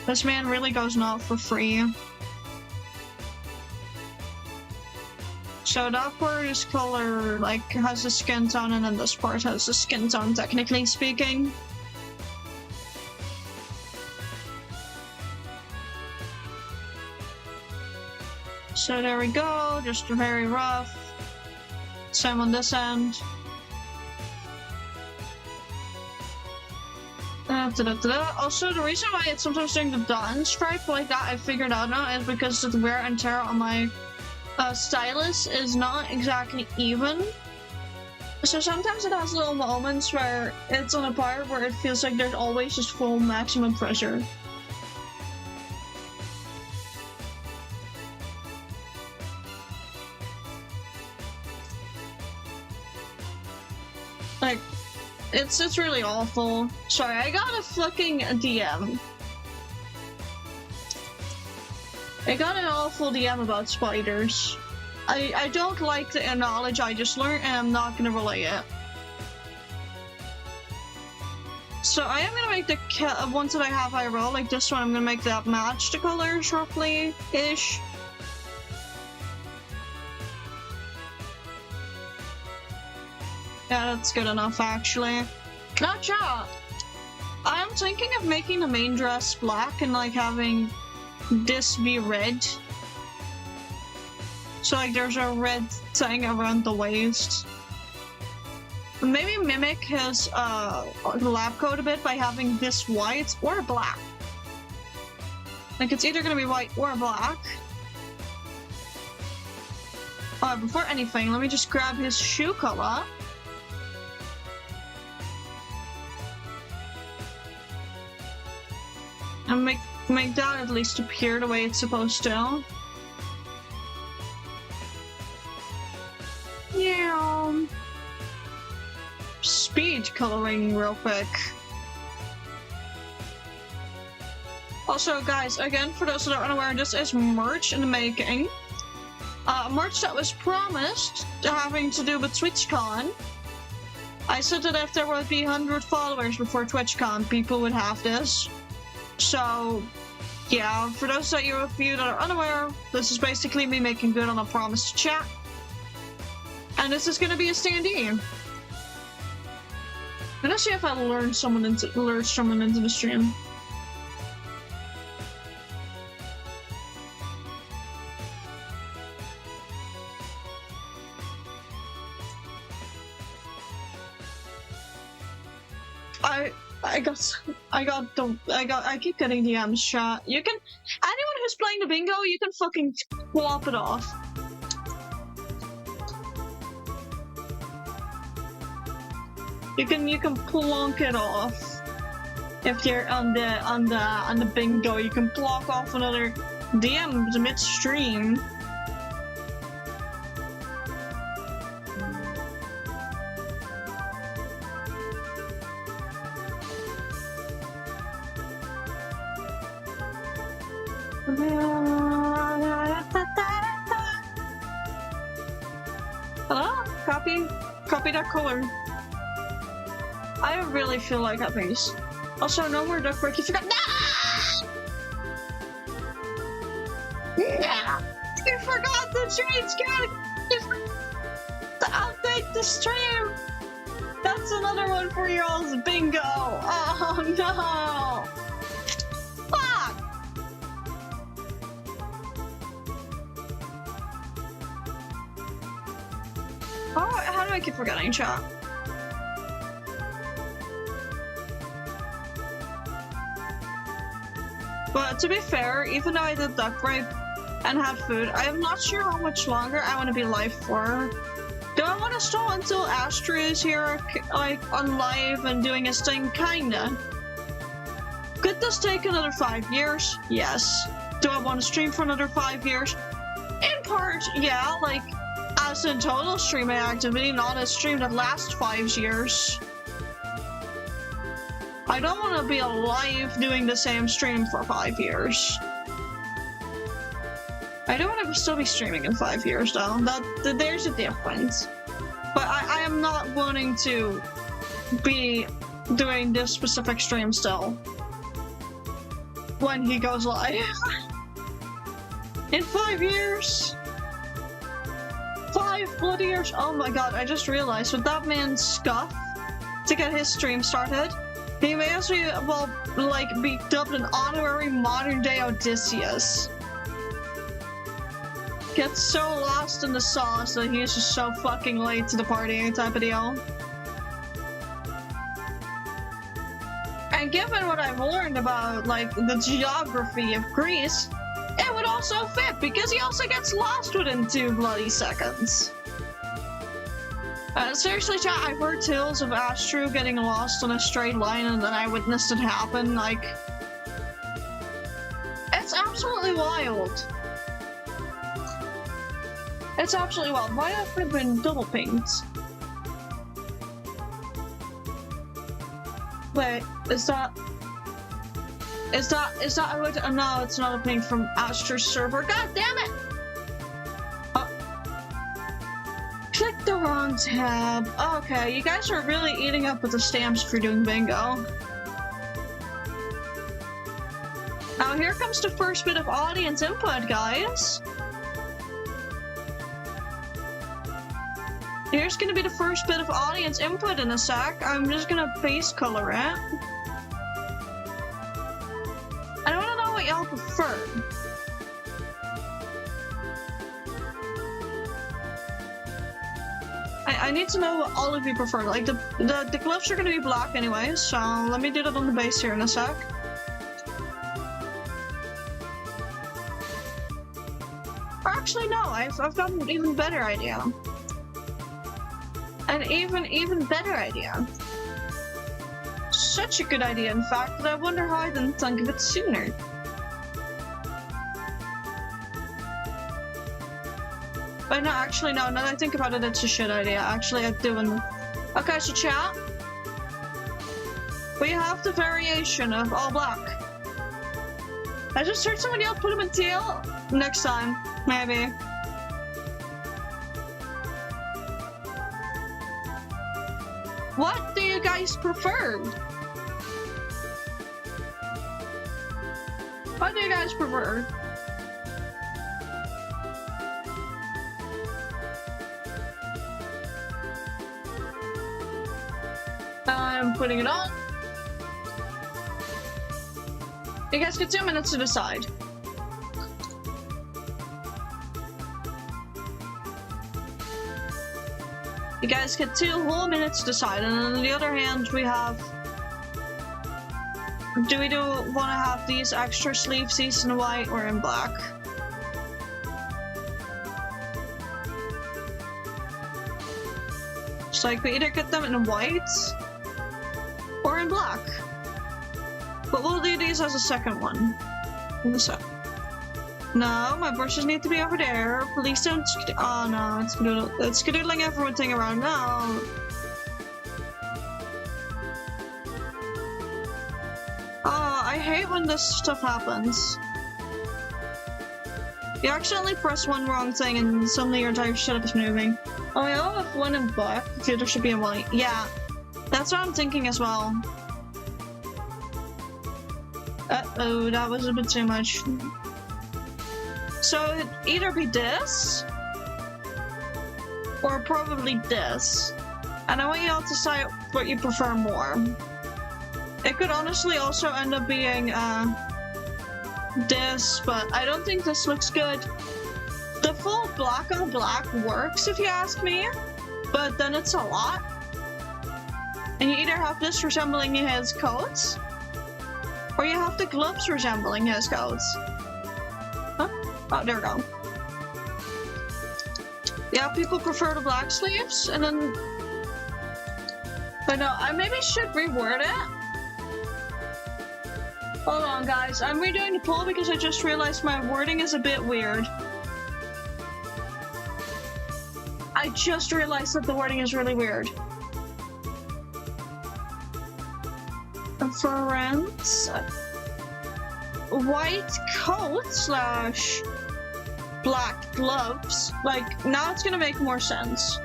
This man really goes not for free. So that part is color, like, has a skin tone, and then this part has a skin tone, technically speaking. So there we go, just very rough. Same on this end. Also, the reason why it's sometimes doing the dot stripe like that, I figured out now, is because the wear and tear on my stylus is not exactly even. So sometimes it has little moments where it's on a part where it feels like there's always just full maximum pressure. Like, it's really awful. Sorry, I got a fucking DM. I got an awful DM about spiders. I don't like the knowledge I just learned, and I'm not gonna relay it. So I am gonna make the ones that I have IRL, like this one, I'm gonna make that match the colors roughly-ish. Yeah, that's good enough, actually. Not yet. I'm thinking of making the main dress black and, like, having this be red. So, like, there's a red thing around the waist. Maybe mimic his lab coat a bit by having this white or black. Like, it's either gonna be white or black. Before anything, let me just grab his shoe color. And make that at least appear the way it's supposed to. Yeah. Speed coloring real quick. Also, guys, again, for those that are unaware, this is merch in the making. Merch that was promised having to do with TwitchCon. I said that if there would be 100 followers before TwitchCon, people would have this. So, yeah, for those of you that are unaware, this is basically me making good on a promise to chat. And this is gonna be a standee. I'm gonna see if I lure someone into the stream. I keep getting DMs, chat. You can, anyone who's playing the bingo, you can fucking flop it off. You can plonk it off. If you're on the bingo, you can block off another DM midstream. Hello? Copy that color. I really feel like that face. Also, no more duck work. You forgot. No! Yeah! You forgot the change to update the stream. That's another one for y'all's bingo. Oh no! Fuck! How do I keep forgetting, chat? But to be fair, even though I did duck rape and had food, I am not sure how much longer I want to be live for. Do I want to stall until Astro is here, like, on live and doing his thing? Kinda. Could this take another 5 years? Yes. Do I want to stream for another 5 years? In part, yeah, like, as in total streaming activity, not a stream that lasts 5 years. I don't want to be alive doing the same stream for 5 years. I don't want to still be streaming in 5 years, though. There's a difference. But I am not wanting to be doing this specific stream still when he goes live. In 5 years. 5 bloody years. Oh my god, I just realized with that man's scuff to get his stream started, he may as well, like, be dubbed an honorary modern-day Odysseus. Gets so lost in the sauce that he's just so fucking late to the party type of deal. And given what I've learned about, like, the geography of Greece, it would also fit because he also gets lost within 2 bloody seconds. Seriously, chat, I've heard tales of Astro getting lost on a straight line and then I witnessed it happen, like... It's absolutely wild. It's absolutely wild. Why have I been double pinged? Wait, is that a way to, no, it's not a ping from Astro's server. God damn it! Click the wrong tab. Okay, you guys are really eating up with the stamps for doing bingo. Now here comes the first bit of audience input, guys. Here's gonna be the first bit of audience input in a sec. I'm just gonna base color it. I wanna know what y'all prefer. I need to know what all of you prefer. Like, the gloves are gonna be black anyway, so let me do that on the base here in a sec. Or actually, no, I've got an even better idea. An even better idea. Such a good idea, in fact, that I wonder how I didn't think of it sooner. But no, actually, no, now that I think about it, it's a shit idea. Actually, I'm doing... Okay, so chat. We have the variation of all black. I just heard somebody else put them in teal. Next time, maybe. What do you guys prefer? What do you guys prefer? I'm putting it on. You guys get 2 minutes to decide. You guys get 2 whole minutes to decide, and on the other hand, we have... Do we want to have these extra sleeves in white or in black? It's like we either get them in white or in black. But we'll do these as a second one. So. No, my brushes need to be over there. Please don't. Oh no, it's skedoodling everything around. No. Oh, I hate when this stuff happens. You accidentally press one wrong thing and suddenly your entire setup is moving. Oh, I all have one in black. The other should be in white. Yeah, that's what I'm thinking as well. Uh-oh, that was a bit too much. So it'd either be this, or probably this. And I want you all to decide what you prefer more. It could honestly also end up being, this, but I don't think this looks good. The full black on black works, if you ask me, but then it's a lot. And you either have this resembling his coats, or you have the gloves resembling his coats. Huh? Oh, there we go. Yeah, people prefer the black sleeves, and then... But no, I maybe should reword it. Hold on, guys. I'm redoing the poll because I just realized my wording is a bit weird. I just realized that the wording is really weird. Friends, white coat slash black gloves. Like, now it's gonna make more sense.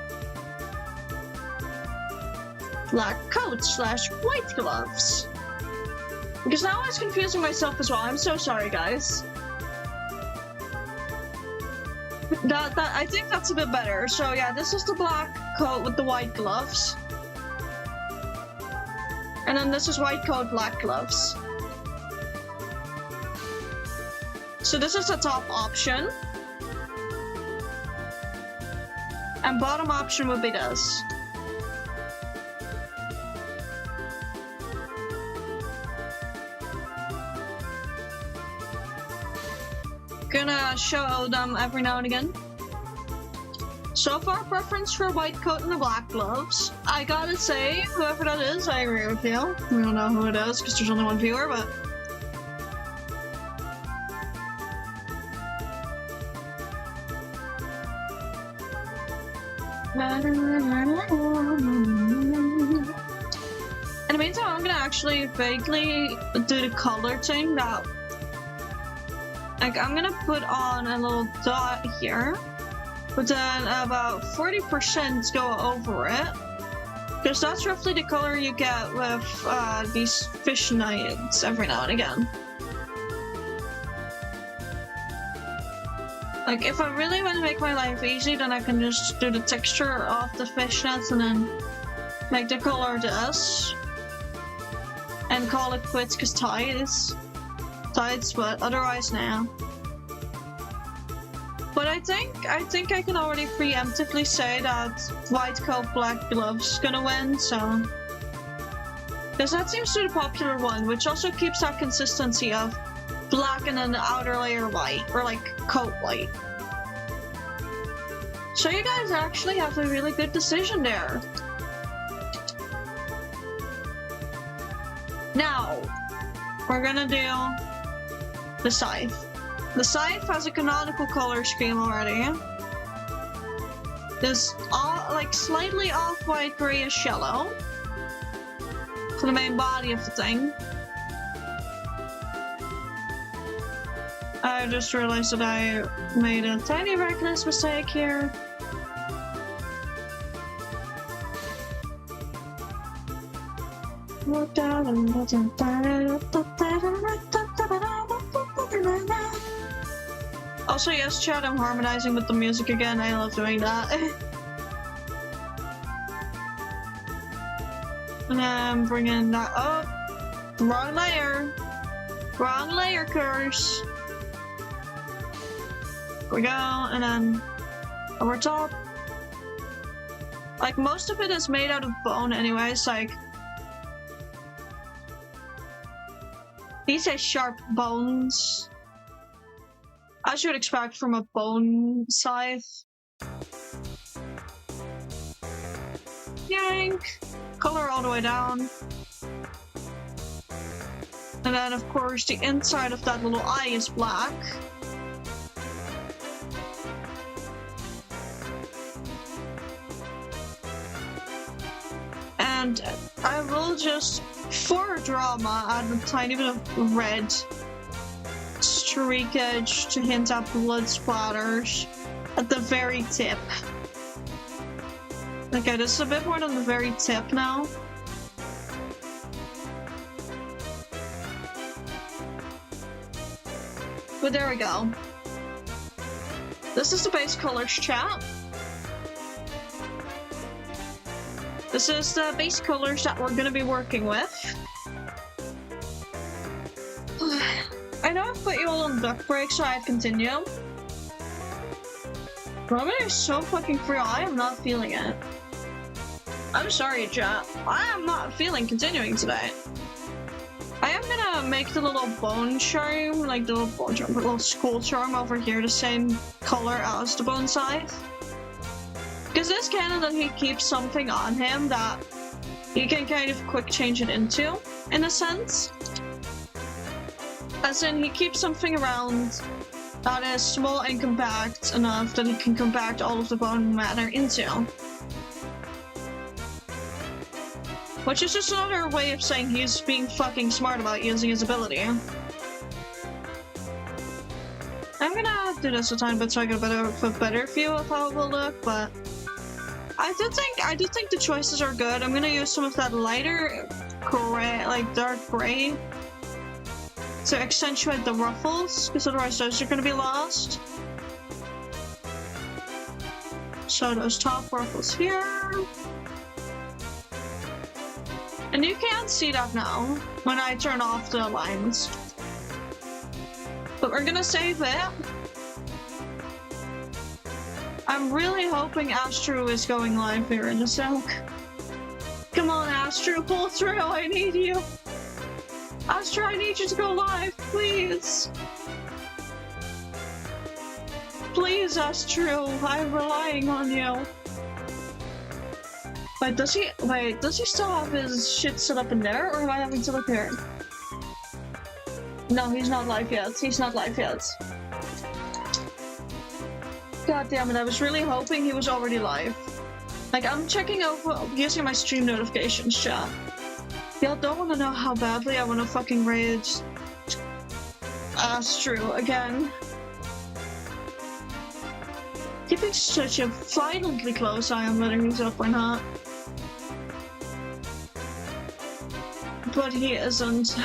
black coat slash white gloves. Because now I was confusing myself as well. I'm so sorry, guys. I think that's a bit better. So yeah, this is the black coat with the white gloves. And then this is white coat, black gloves. So this is the top option. And bottom option would be this. Gonna show them every now and again. So far, preference for white coat and the black gloves. I gotta say, whoever that is, I agree with you. We don't know who it is because there's only one viewer, but in the meantime, I'm gonna actually vaguely do the color thing that, like, I'm gonna put on a little dot here, but then about 40% go over it, because that's roughly the color you get with these fish nights every now and again. Like, if I really want to make my life easy, then I can just do the texture of the fishnets and then make the color this. And call it quits, because tides, but otherwise now. But I think I can already preemptively say that white coat, black gloves is gonna win, so. Because that seems to be the popular one, which also keeps that consistency of black and then the outer layer white, or like coat white. So you guys actually have a really good decision there. Now, we're gonna do the scythe. The scythe has a canonical color scheme already. There's like slightly off-white grayish yellow for the main body of the thing. I just realized that I made a tiny reckless mistake here. Also, yes, chat, I'm harmonizing with the music again. I love doing that. And I'm bringing that up. Wrong layer. Wrong layer, curse. Here we go, and then over top. Like, most of it is made out of bone anyways, like. These are sharp bones. As you would expect from a bone scythe. Yank! Color all the way down. And then, of course, the inside of that little eye is black. And I will just, for drama, add a tiny bit of red streakage to hint at blood splatters at the very tip. Okay, this is a bit more than the very tip now. But there we go. This is the base colors, chat. This is the base colors that we're gonna be working with. I know I've put you all on duck break, so I'd continue. Ramen is so fucking free. I am not feeling it. I'm sorry, chat. I am not feeling continuing today. I am gonna make the little bone charm, like the little bone charm, the little skull charm over here the same color as the bone scythe. Because this canon that he keeps something on him that you can kind of quick change it into, in a sense. As in, he keeps something around that is small and compact enough that he can compact all of the bone matter into. Which is just another way of saying he's being fucking smart about using his ability. I'm gonna do this a tiny bit so I get a better view of how it will look, but I do think the choices are good. I'm gonna use some of that lighter gray, like dark gray, to accentuate the ruffles, because otherwise those are gonna be lost. So those top ruffles here. And you can't see that now when I turn off the lines. But we're gonna save it. I'm really hoping Astro is going live here in a sec. Come on, Astro, pull through. I need you. Astro, I need you to go live, please. Please, Astro, I'm relying on you. Wait, does he still have his shit set up in there, or am I having to look here? No, he's not live yet. He's not live yet. God damn it, I was really hoping he was already live. Like, I'm checking over using my stream notifications chat. Y'all don't want to know how badly I want to fucking raid Astro again. Keeping such a violently close eye on whether he's up or not. But he isn't.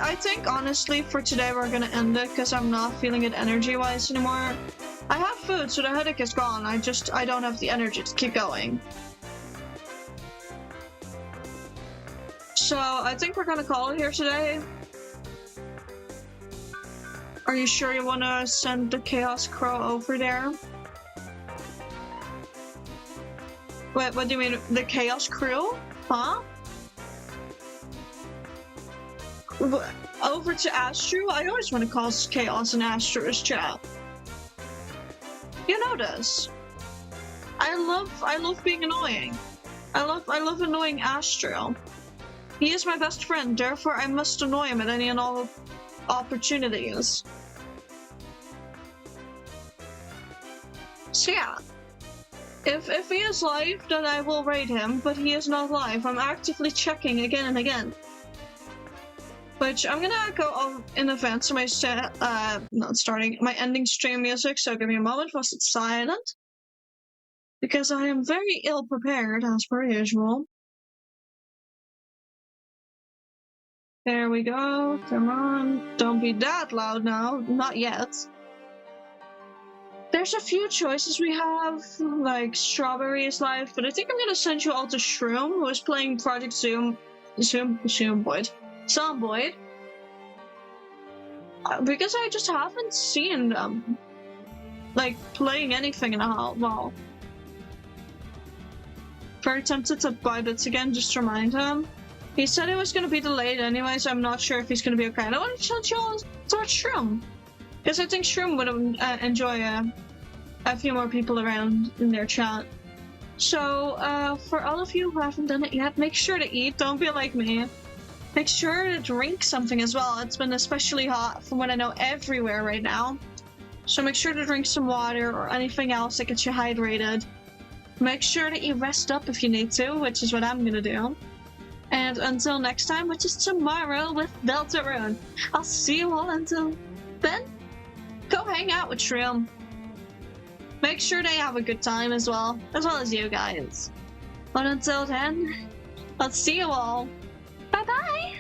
I think honestly for today we're gonna end it because I'm not feeling it energy-wise anymore. I have food, so the headache is gone. I don't have the energy to keep going. So I think we're gonna call it here today. Are you sure you wanna send the Chaos Crow over there? Wait, what do you mean? The Chaos Crew? Huh? Over to Astro? I always want to cause chaos in Astro's chat. You know this. I love being annoying. I love annoying Astro. He is my best friend, therefore I must annoy him at any and all opportunities. So yeah. If he is live, then I will raid him, but he is not live. I'm actively checking again and again. Which I'm gonna go in advance to my my ending stream music, so give me a moment whilst it's silent. Because I am very ill prepared, as per usual. There we go, come on. Don't be that loud now, not yet. There's a few choices we have, like Strawberry is live, but I think I'm gonna send you all to Shroom, who is playing Project Zomboid. Because I just haven't seen them, like, playing anything in a while. Very tempted to buy bits again, just to remind him. He said it was gonna be delayed anyways, I'm not sure if he's gonna be okay. I want to send you all to Shroom, because I think Shroom would enjoy a few more people around in their chat. So, for all of you who haven't done it yet, make sure to eat, don't be like me. Make sure to drink something as well. It's been especially hot from what I know everywhere right now. So make sure to drink some water or anything else that gets you hydrated. Make sure that you rest up if you need to, which is what I'm gonna do. And until next time, which is tomorrow with Deltarune, I'll see you all until then. Go hang out with Shroom. Make sure they have a good time as well as you guys. But until then, I'll see you all. Bye-bye!